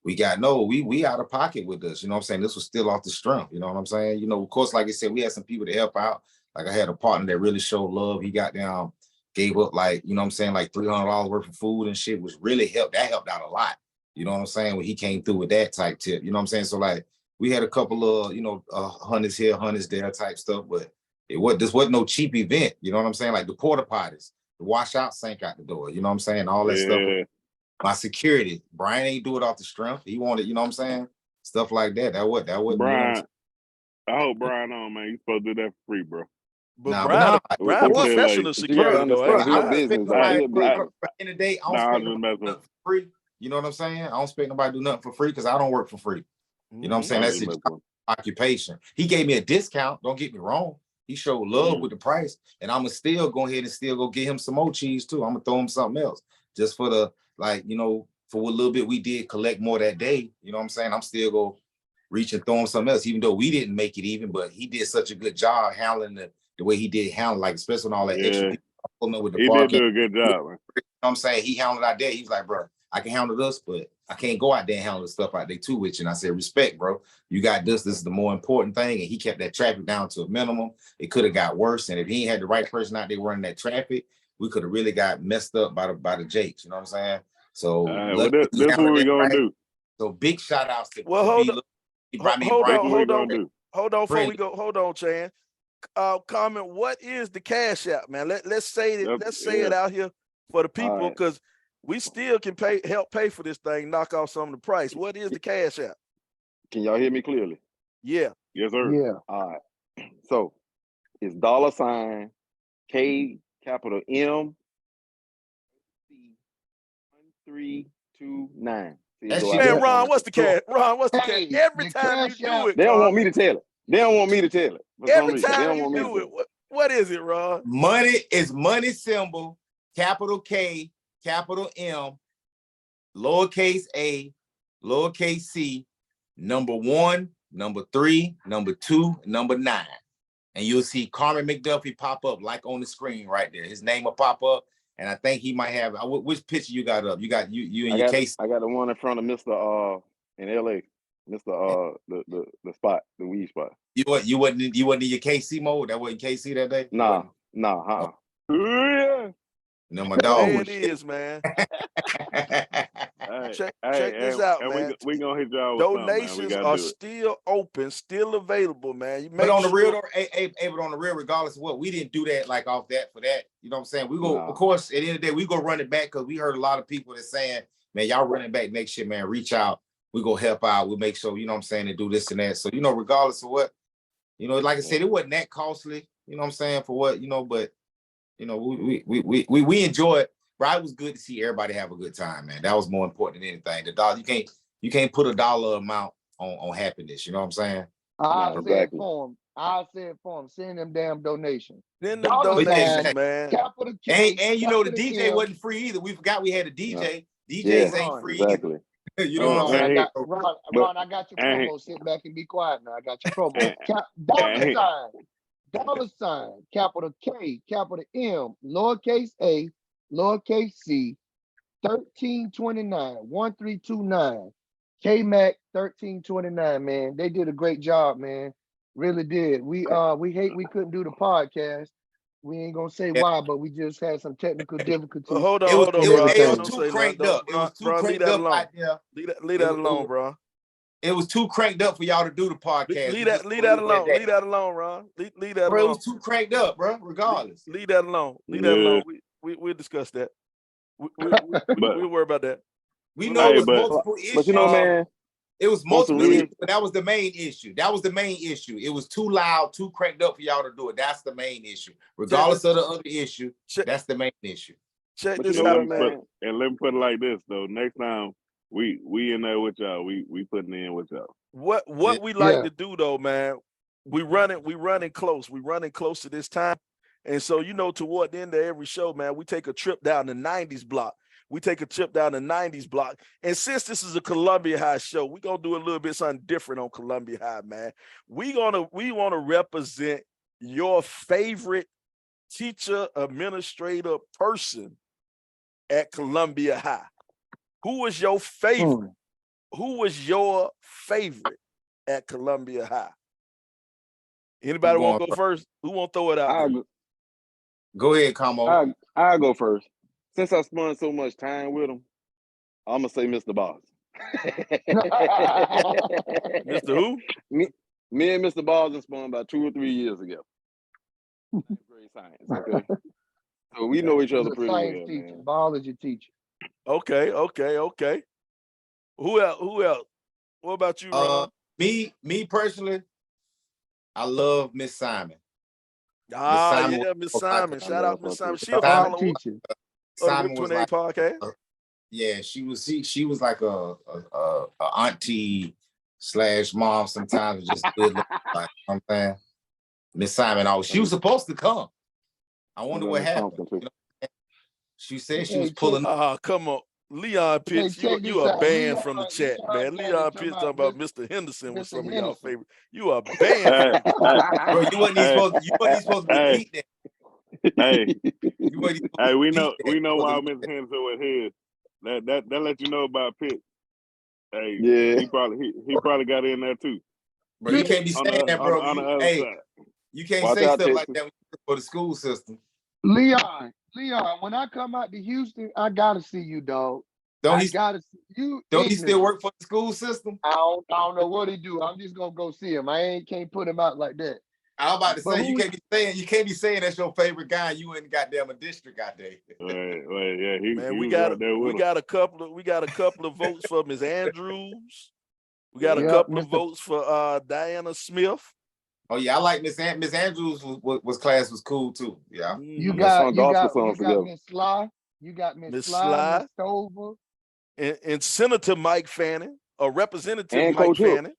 We out of pocket with this. You know what I'm saying? This was still off the strength. You know what I'm saying? You know, of course, like I said, we had some people to help out. Like, I had a partner that really showed love. He got down, gave up, like, you know what I'm saying, like $300 worth of food and shit, was really helped. That helped out a lot. You know what I'm saying? When he came through with that type tip, you know what I'm saying? So, like, we had a couple of, hundreds here, hundreds there type stuff, but this wasn't no cheap event. You know what I'm saying? Like the porta potties, the washout sink out the door. You know what I'm saying? All that stuff. My security, Brian ain't do it off the strength. He wanted, you know what I'm saying? Stuff like that. That wasn't Brian. I hope Brian on, man. You supposed to do that for free, bro. But Brian professional security though. In the day, I don't spend nothing for free. You know what I'm saying? I don't expect nobody to do nothing for free because I don't work for free. You know what I'm saying? That's his occupation. He gave me a discount. Don't get me wrong. He showed love with the price, and I'm gonna still go ahead and still go get him some more cheese too. I'm gonna throw him something else just for the, like, you know, for what little bit we did collect more that day. You know what I'm saying? I'm still go reach and throw him something else, even though we didn't make it even, but he did such a good job handling the way he did handle, like, especially on all that extra people with the he did do a good job, man. You know what I'm saying? He handled out there. He was like, bro, I can handle this, but I can't go out there and handle the stuff out there too with you. And I said, respect, bro. You got this. This is the more important thing. And he kept that traffic down to a minimum. It could have got worse. And if he ain't had the right person out there running that traffic, we could have really got messed up by the Jakes. You know what I'm saying? So that's what we're gonna do. So big shout outs to hold on before we go. Hold on, Chan. Kaarmen, what is the Cash App, man? Let's say it out here for the people, because we still can help pay for this thing, knock off some of the price. What is the Cash App? Can y'all hear me clearly? Yeah. Yes, sir. Yeah. All right. So it's $ K capital M 1329. Man, Ron, what's the cash? Ron, what's the cash? Every time you do it, they don't want me to tell it. They don't want me to tell it. Every time you do it, what is it, Ron? Money is money symbol, capital K, capital M, lowercase a, lowercase c, number 1, number 3, number 2, number 9. And you'll see Kaarmen McDuffie pop up like on the screen right there. His name will pop up. And I think he might have, which picture you got up? You got you and your case. I got the one in front of Mr. In LA, Mr. the spot, the weed spot. You wasn't in your KC mode? That wasn't KC that day? Nah. Yeah. No, my dog. There it is, man. Check this out, man. We gonna hit y'all with donations are still open, still available, man. But on the real, but on the real, regardless of what, we didn't do that like off that for that. You know what I'm saying? We go, of course, at the end of the day, we go run it back because we heard a lot of people that saying, man, y'all running back next year, man. Reach out. We go help out. We'll make sure, you know what I'm saying, and do this and that. So, you know, regardless of what, you know, like I said, it wasn't that costly, you know what I'm saying, for what, you know, but you know, we enjoy it. But it was good to see everybody have a good time, man. That was more important than anything. The dollar, you can't put a dollar amount on happiness. You know what I'm saying? I said for him, send them damn donations. Send them donations, man. And you know, the DJ wasn't free either. We forgot we had a DJ. DJs ain't free. Exactly. You know what I'm saying? Ron, I got your promo. Sit back and be quiet now. I got your promo. $, capital K, capital M, lowercase a, lowercase c, 1329, 1329. K-Mac 1329, man. They did a great job, man. Really did. We hate we couldn't do the podcast. We ain't gonna say why, but we just had some technical difficulties. Hold on, it was too cranked up. It was too cranked up out there. Leave that alone, bro. It was too cranked up for y'all to do the podcast. Leave that alone. Leave that alone, Ron. Leave that alone. It was too cranked up, bro. Regardless. Leave that alone. Leave that alone. We'll discuss that. We'll worry about that. We know it was multiple issues. But you know, man, it was multiple issues, but that was the main issue. It was too loud, too cranked up for y'all to do it. That's the main issue. Regardless of the other issue, that's the main issue. Check this out, man. And let me put it like this, though. Next time, we in there with y'all. We putting in with y'all. What we like to do though, man, we running close. We running close to this time. And so, you know, toward the end of every show, man, we take a trip down the 90s block. We take a trip down the 90s block. And since this is a Columbia High show, we're going to do a little bit something different on Columbia High, man. We want to represent your favorite teacher, administrator, person at Columbia High. Who was your favorite? Who was your favorite at Columbia High? Anybody want to go first? Who want to throw it out there? Go ahead, Kamo. I'll go first. Since I spent so much time with him, I'm gonna say Mr. Boss. Mr. Who? Me and Mr. Boston spun about 2 or 3 years ago. Grade science, okay? So we know each other pretty well, man. Biology teacher. Okay. Who else? What about you, Ron? Me personally, I love Miss Simon. Miss Simon. Shout out Miss Simon. She a follower teacher. Simon was like podcast. She was like a auntie / mom sometimes, just good looking, like, you know what I'm saying? Miss Simon, she was supposed to come. I wonder what happened. You know? She said she was pulling up. Come on. Leon Pitts, you are banned from the chat, man. Leon Pitts talking about Mr. Henderson was some of y'all favorite. You are banned. Bro, you wasn't even supposed to repeat that. Hey, we know why Mr. Henderson was here. That let you know about Pitts. Hey, yeah, he probably got in there too. Bro, you can't be saying that, bro. You can't say stuff like that for the school system. Leon, when I come out to Houston, I gotta see you, dog. Don't he still work for the school system? I don't know what he do. I'm just gonna go see him. Can't put him out like that. I was about to say you can't be saying that's your favorite guy. You in goddamn a district out there. We got a couple of votes for Ms. Andrews. We got a couple of votes for Diana Smith. Oh yeah, I like Miss Andrews class was cool too. Yeah. You got Miss Sly. You got Miss Sly, Miss Stover. And Senator Mike Fanning, or Representative and Mike Coach Fanning.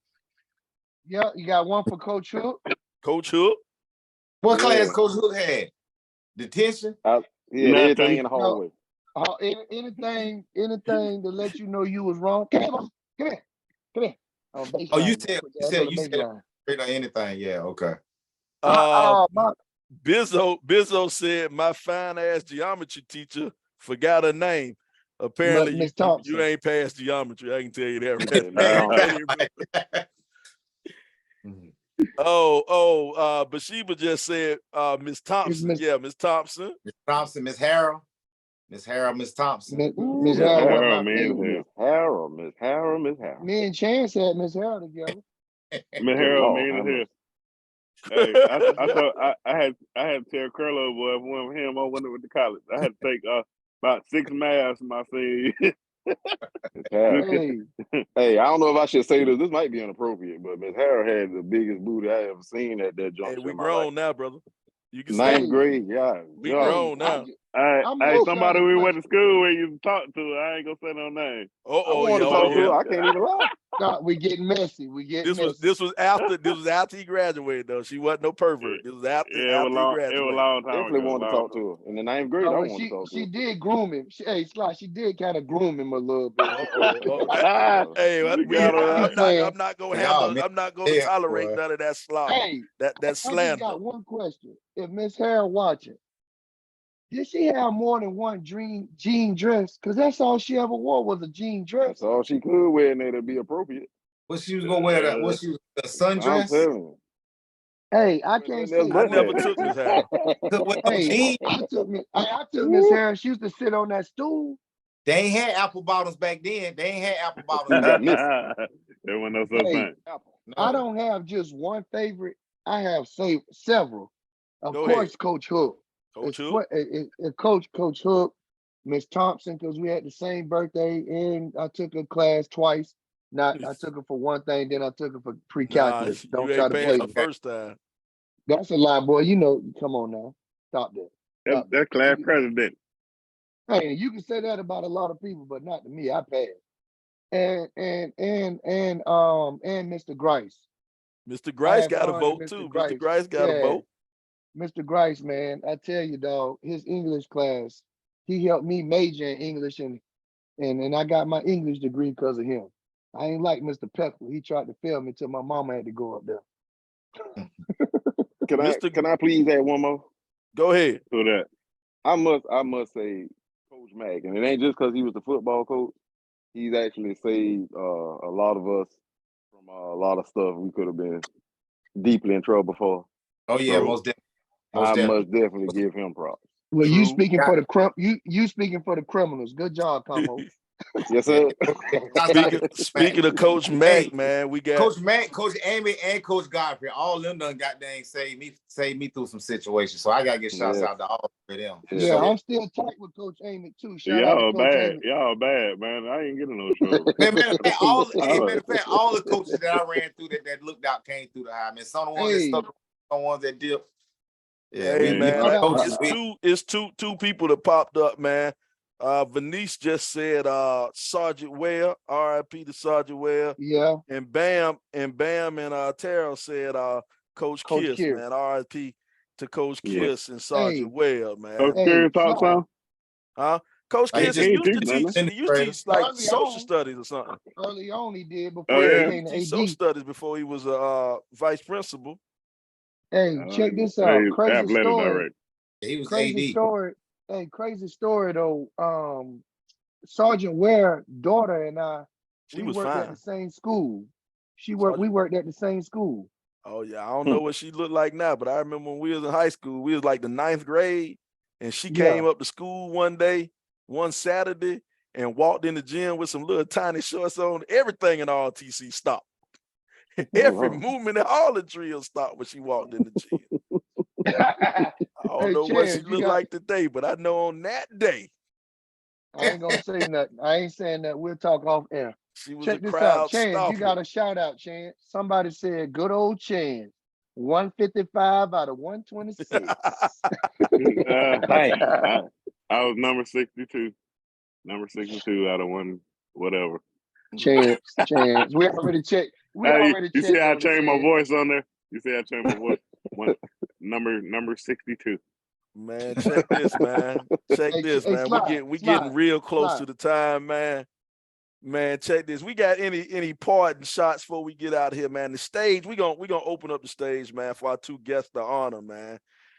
Yeah, you got one for Coach Hook. Coach Hook. What class Coach Hook had? Detention? Everything in the hallway. Anything to let you know you was wrong. Come here. You said anything. Yeah, okay. Bizzo said my fine ass geometry teacher forgot her name. Apparently, you ain't passed geometry. I can tell you that right now. Bathsheba just said Miss Thompson. Miss Thompson. Miss Thompson, Miss Harrell. Miss Thompson. Miss Harrell. Miss Harrell. Me and Chance had Miss Harrell together. Miss Harrell, Hey, I had to tell Curlo boy when him I went to college. I had to take about 6 maths my senior year. Hey, I don't know if I should say this. This might be inappropriate, but Miss Harrell had the biggest booty I ever seen at that juncture. Hey, we grown now, brother. You can 9th grade, yeah. We grown now. Hey, somebody we went to school with you talk to. I ain't gonna say no name. I can't even lie. No, we getting messy. This was after he graduated though. She wasn't no pervert. It was after he graduated. It was a long time. Definitely wanted to talk to her. In the 9th grade, I wanted to talk to her. She did groom him. She did kind of groom him a little bit. I'm not gonna tolerate none of that slop. Hey, that slander. I just got one question. If Miss Harrell watching, did she have more than one jean dress? Because that's all she ever wore was a jean dress. That's all she could wear, and it'd be appropriate. What she was gonna wear? That? What she was a sundress? Hey, I can't say. I never took Miss Harrell. I took Miss Harrell. She used to sit on that stool. They ain't had apple bottoms back then. They ain't had apple bottoms. There wasn't no such thing. I don't have just one favorite. I have several. Of course, Coach Hook. Coach Hook, Miss Thompson, because we had the same birthday, and I took her class twice. I took her for one thing, then I took her for pre-calculus. Don't try to play the first time. That's a lie, boy. You know, come on now. Stop that. That's class president. Hey, you can say that about a lot of people, but not to me. I passed. And Mr. Grice. Mr. Grice got a vote too. Mr. Grice got a vote. Mr. Grice, man, I tell you, dog, his English class, he helped me major in English and I got my English degree because of him. I ain't like Mr. Peckle. He tried to fail me till my mama had to go up there. Mr. Can I please add one more? Go ahead. So that I must say Coach Mack, and it ain't just because he was the football coach. He's actually saved a lot of us from a lot of stuff we could have been deeply in trouble for. Oh yeah, So most definitely. I must definitely give him props. Well, you True. speaking for the you speaking for the criminals. Good job, Como. Yes, sir. Speaking of Coach Mack, man, we got Coach Mack, Coach Amy, and Coach Godfrey. All of them done goddamn saved me through some situations. So I gotta get shouts out to all of them. Yeah, I'm still tight with Coach Amy too. Shout out to y'all Coach bad. Amy. Y'all bad, man. I ain't getting no trouble. Man, matter of fact, all the coaches that I ran through that looked out came through the high. Man, some of the ones that stuck, some ones that dipped. Yeah, hey man, coaches, it's two people that popped up, man. Venice just said Sergeant Ware, RIP to Sergeant Ware. Yeah. And Bam and Terrell said Coach Kiss, Kiss, man. RIP to Coach Kiss and Sergeant Ware, man. Coach Kiss talk some? Huh? Coach Kiss used to teach like early social on, studies or something. Early on he did before Oh, he yeah. became the Teach AD. social studies before he was a vice principal. Hey, check this out. Crazy athletic story. director. He was Crazy AD. story. Hey, crazy story though. Sergeant Ware daughter and I, She we was worked fine. at the same school. We worked at the same school. Oh yeah, I don't know what she looked like now, but I remember when we was in high school, we was like the 9th grade, and she came up to school one Saturday, and walked in the gym with some little tiny shorts on. Everything in RTC stopped. Every movement in all the drills stopped when she walked in the gym. I don't know what she looked like today, but I know on that day. I ain't gonna say nothing. I ain't saying that. We'll talk off air. She was Check a this crowd out. Chance, stopper. you got a shout out, Chance. Somebody said good old Chance. 155 out of 126. I was number 62. Number 62 out of one, whatever. Chance. We already checked. You see how I changed my voice on there? You see how I changed my voice? Number 62. Man, check this, man. Check this, man. We getting real close to the time, man. Man, check this. We got any parting shots before we get out of here, man. The stage, we gonna open up the stage, man, for our two guests to honor, man.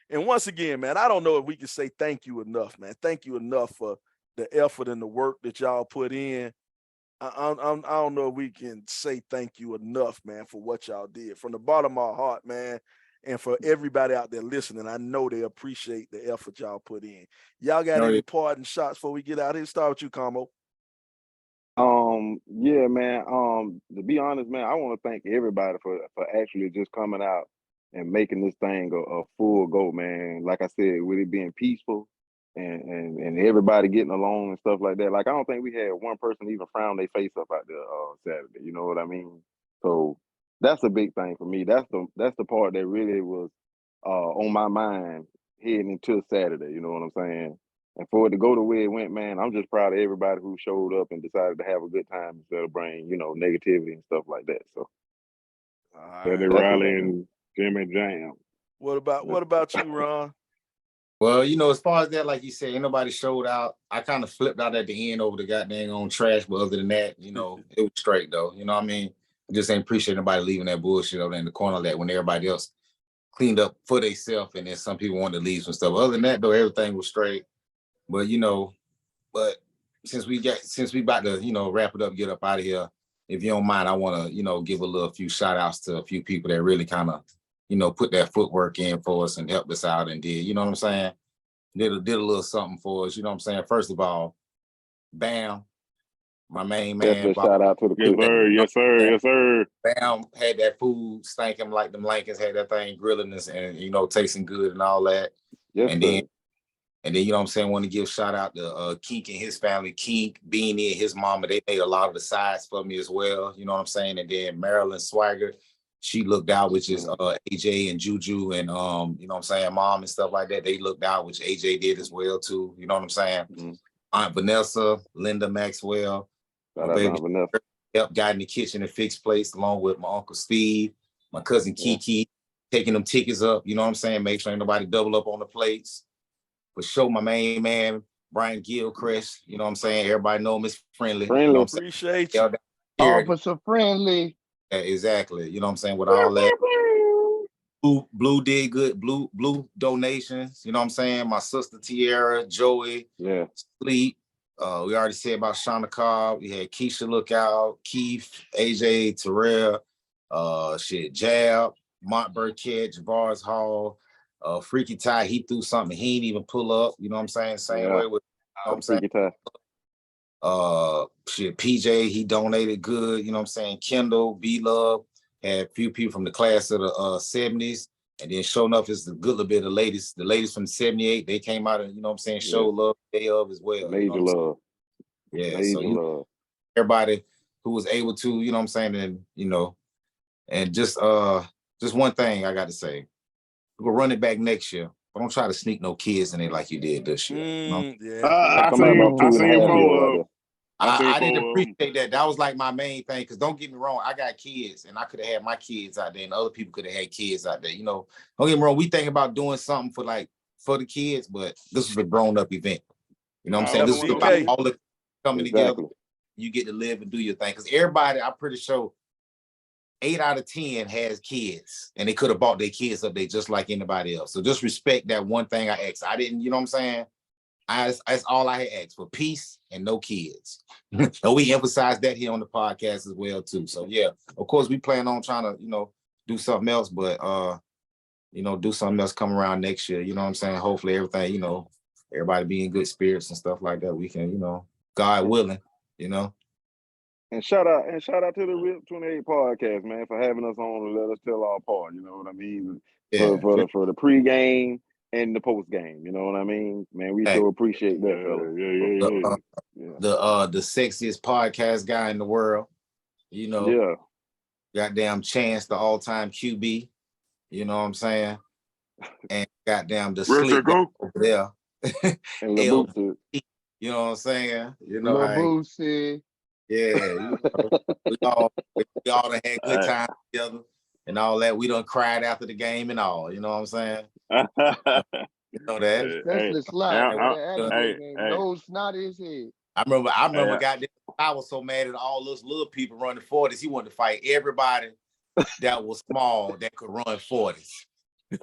And once again, man, I don't know if we can say thank you enough, man. Thank you enough for the effort and the work that y'all put in. I don't know if we can say thank you enough, man, for what y'all did. From the bottom of my heart, man, and for everybody out there listening, I know they appreciate the effort y'all put in. Y'all got any parting shots before we get out here? Start with you, Como. Yeah, man. To be honest, man, I want to thank everybody for actually just coming out and making this thing a full go, man. Like I said, with it being peaceful and everybody getting along and stuff like that. Like I don't think we had one person even frown their face up out there Saturday. You know what I mean? So that's a big thing for me. That's the part that really was on my mind heading into Saturday. You know what I'm saying? And for it to go the way it went, man, I'm just proud of everybody who showed up and decided to have a good time instead of bringing, negativity and stuff like that. So, Teddy Riley and Jimmy Jam. What about you, Ron? Well, as far as that, like you said, ain't nobody showed out. I kind of flipped out at the end over the goddamn on trash, but other than that, it was straight though. You know what I mean? I just ain't appreciate nobody leaving that bullshit over there in the corner of that when everybody else cleaned up for themselves, and then some people wanted to leave some stuff. Other than that, though, everything was straight. But since we about to wrap it up, get up out of here. If you don't mind, I want to give a few shout outs to a few people that really kind of put that footwork in for us and helped us out and did, you know what I'm saying? Did a little something for us, you know what I'm saying? First of all, Bam, my main man. Shout out to the Yes, sir. Yes, sir. Yes, sir. Bam had that food stinking like them Lankins had that thing grilling us and tasting good and all that. Yes, And then, you know what I'm saying, want to give shout out to Kink and his family, Kink, Beanie, and his mama. They made a lot of the sides for me as well. You know what I'm saying? And then Marilyn Swagger, she looked out, which is AJ and Juju and, you know what I'm saying, mom and stuff like that. They looked out, which AJ did as well, too. You know what I'm saying? Mm-hmm. Aunt Vanessa, Linda Maxwell, my baby, helped got in the kitchen and fixed plates along with my Uncle Steve, my cousin Kiki, taking them tickets up, you know what I'm saying? Make sure ain't nobody double up on the plates. For sure, my main man, Brian Gilchrist, you know what I'm saying? Everybody know him as Friendly. You know what I'm saying? Appreciate you. Officer Friendly. Yeah, exactly. You know what I'm saying? With all that. Blue did good. Blue donations. You know what I'm saying? My sister Tierra, Joey, Sleep. We already said about Shauna Cobb. We had Keisha Lookout, Keith, AJ, Terrell, Jab, Mont Burkett, Javars Hall, Freaky Ty. He threw something he didn't even pull up. You know what I'm saying? Same way with you know what I'm saying. PJ, he donated good. You know what I'm saying? Kendall, B Love. Had a few people from the class of the 70s, and then showing up is the good little bit of the ladies from 78. They came out and, you know what I'm saying, show love day of as well. Major love. Yeah, Major so love. Everybody who was able to, you know what I'm saying, and and just one thing I got to say. We'll run it back next year. But don't try to sneak no kids in there like you did this year. I seen more. I didn't appreciate that. That was like my main thing. Because don't get me wrong, I got kids, and I could have had my kids out there, and other people could have had kids out there. You know, don't get me wrong. We think about doing something for the kids, but this was a grown-up event. You know what I'm saying? This was about all the coming together. You get to live and do your thing. Because everybody, I'm pretty sure, 8 out of 10 has kids, and they could have bought their kids up there just like anybody else. So just respect that one thing I asked. I didn't, you know what I'm saying? That's all I had asked for, peace and no kids. And we emphasize that here on the podcast as well too. So yeah, of course we plan on trying to, do something else, but do something else come around next year. You know what I'm saying? Hopefully everything, everybody be in good spirits and stuff like that. We can, God willing, And shout out to the RIP 28 podcast, man, for having us on and let us tell our part. You know what I mean? Yeah. For the pregame and the postgame. You know what I mean? Man, we sure appreciate that, fella. The sexiest podcast guy in the world. Goddamn Chance, the all-time QB. You know what I'm saying? And goddamn the slick guy over there. And LaBoot. You know what I'm saying? LaBoot. Yeah, we all done had good times together and all that. We done cried after the game and all. You know what I'm saying? You know that. Especially Slide. No snot in his head. I remember. Goddamn, I was so mad at all those little people running 40s. He wanted to fight everybody that was small that could run 40s.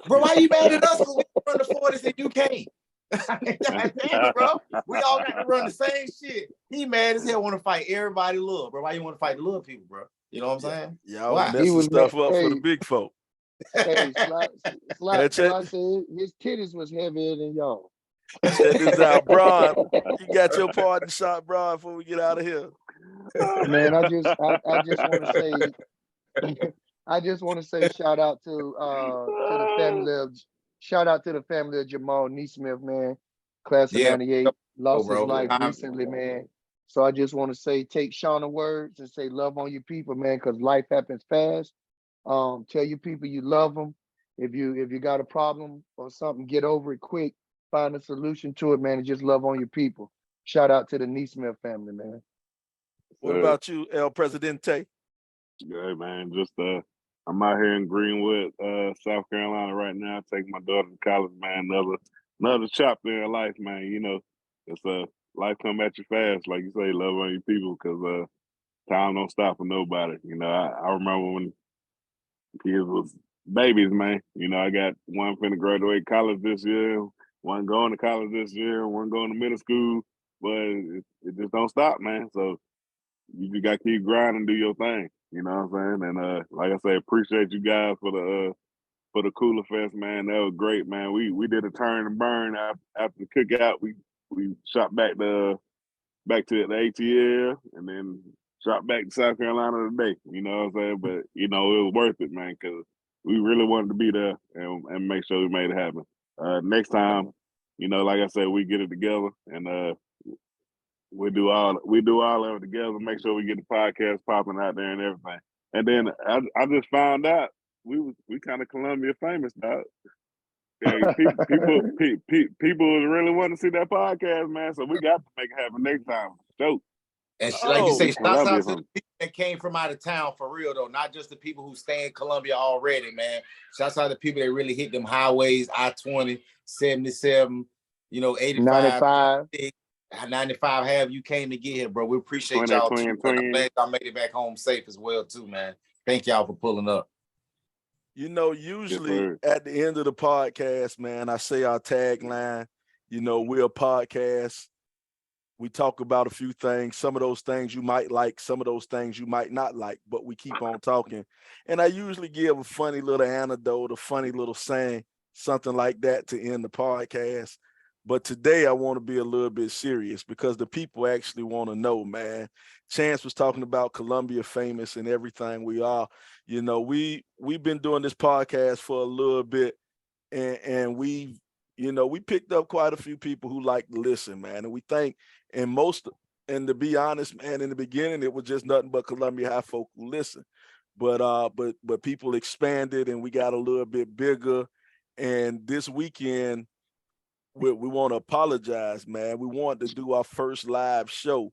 Bro, why you mad at us when we run the 40s and you can't? Damn it, bro. We all got to run the same shit. He mad as hell, want to fight everybody little, bro. Why you want to fight the little people, bro? You know what I'm saying? Y'all messing stuff up for the big folk. Hey, Slide said his titties was heavier than y'all. Check this out, Bron. You got your pardon shot, Bron, before we get out of here. Man, I just want to say shout out to the family of Jamal Neesmith, man. Class of 98, lost his life recently, man. So I just want to say, take Shauna words and say love on your people, man, because life happens fast. Tell your people you love them. If you got a problem or something, get over it quick. Find a solution to it, man, and just love on your people. Shout out to the Neesmith family, man. What about you, El Presidente? Good, man. Just I'm out here in Greenwood, South Carolina right now, taking my daughter to college, man. Another chapter in life, man. It's life come at you fast, like you say, love on your people, because time don't stop for nobody. I remember when kids was babies, man. I got one finna graduate college this year, one going to college this year, one going to middle school, but it just don't stop, man. So you just got to keep grinding, do your thing. You know what I'm saying? And like I say, appreciate you guys for the Coolerfest, man. That was great, man. We did a turn and burn after the cookout. We shot back to the ATL and then shot back to South Carolina today. You know what I'm saying? But it was worth it, man, because we really wanted to be there and make sure we made it happen. Next time, like I said, we get it together and we do all of it together. Make sure we get the podcast popping out there and everything. And then I just found out we kind of Columbia famous, dog. Yeah, people really want to see that podcast, man. So we got to make it happen next time. So, and like you say, shout out to the people that came from out of town for real though, not just the people who stay in Columbia already, man. Shouts out to the people that really hit them highways, I-20, 77, 85, 95. 95. Have you came to get here, bro? We appreciate 20, y'all 20, too. 20. I'm glad y'all made it back home safe as well too, man. Thank y'all for pulling up. Usually at the end of the podcast, man, I say our tagline, we're a podcast. We talk about a few things. Some of those things you might like, some of those things you might not like, but we keep on talking. And I usually give a funny little anecdote, a funny little saying, something like that to end the podcast. But today I want to be a little bit serious because the people actually want to know, man. Chance was talking about Columbia famous and everything we are. We've been doing this podcast for a little bit, and we picked up quite a few people who like to listen, man. And we think, and to be honest, man, in the beginning, it was just nothing but Columbia High folk who listen. But people expanded and we got a little bit bigger. And this weekend, we want to apologize, man. We want to do our first live show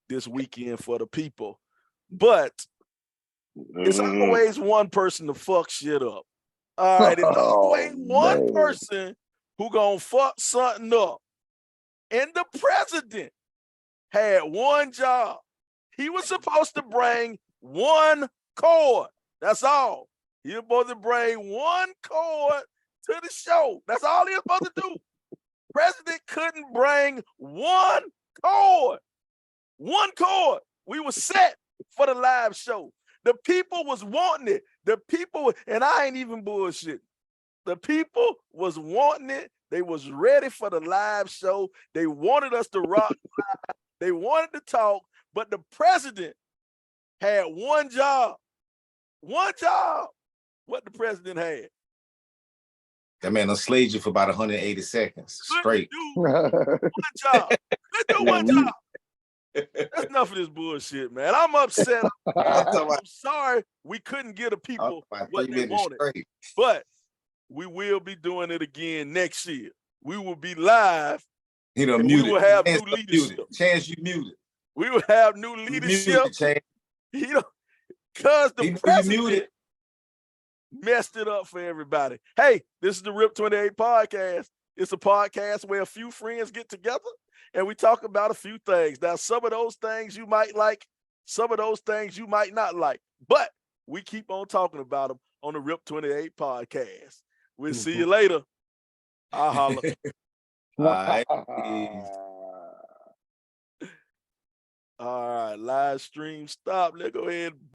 this weekend for the people. But it's always one person to fuck shit up. All right, it's always one person who gonna fuck something up. And the president had one job. He was supposed to bring one cord. That's all. He was supposed to bring one cord to the show. That's all he was supposed to do. President couldn't bring one cord. One cord. We were set for the live show. The people was wanting it. The people, and I ain't even bullshit. The people was wanting it. They was ready for the live show. They wanted us to rock. They wanted to talk, but the president had one job. One job. What the president had. That man enslaved you for about 180 seconds straight. One job. Let's do one job. That's enough of this bullshit, man. I'm upset. I'm sorry we couldn't get the people what they wanted. Straight. But we will be doing it again next year. We will be live. Muted. We will have new leadership. Chance, you muted. We will have new leadership. Because the president messed it up for everybody. Hey, this is the RIP 28 podcast. It's a podcast where a few friends get together and we talk about a few things. Now, some of those things you might like, some of those things you might not like, but we keep on talking about them on the RIP 28 podcast. We'll see you later. I'll holler. All right, live stream stop. Let's go ahead.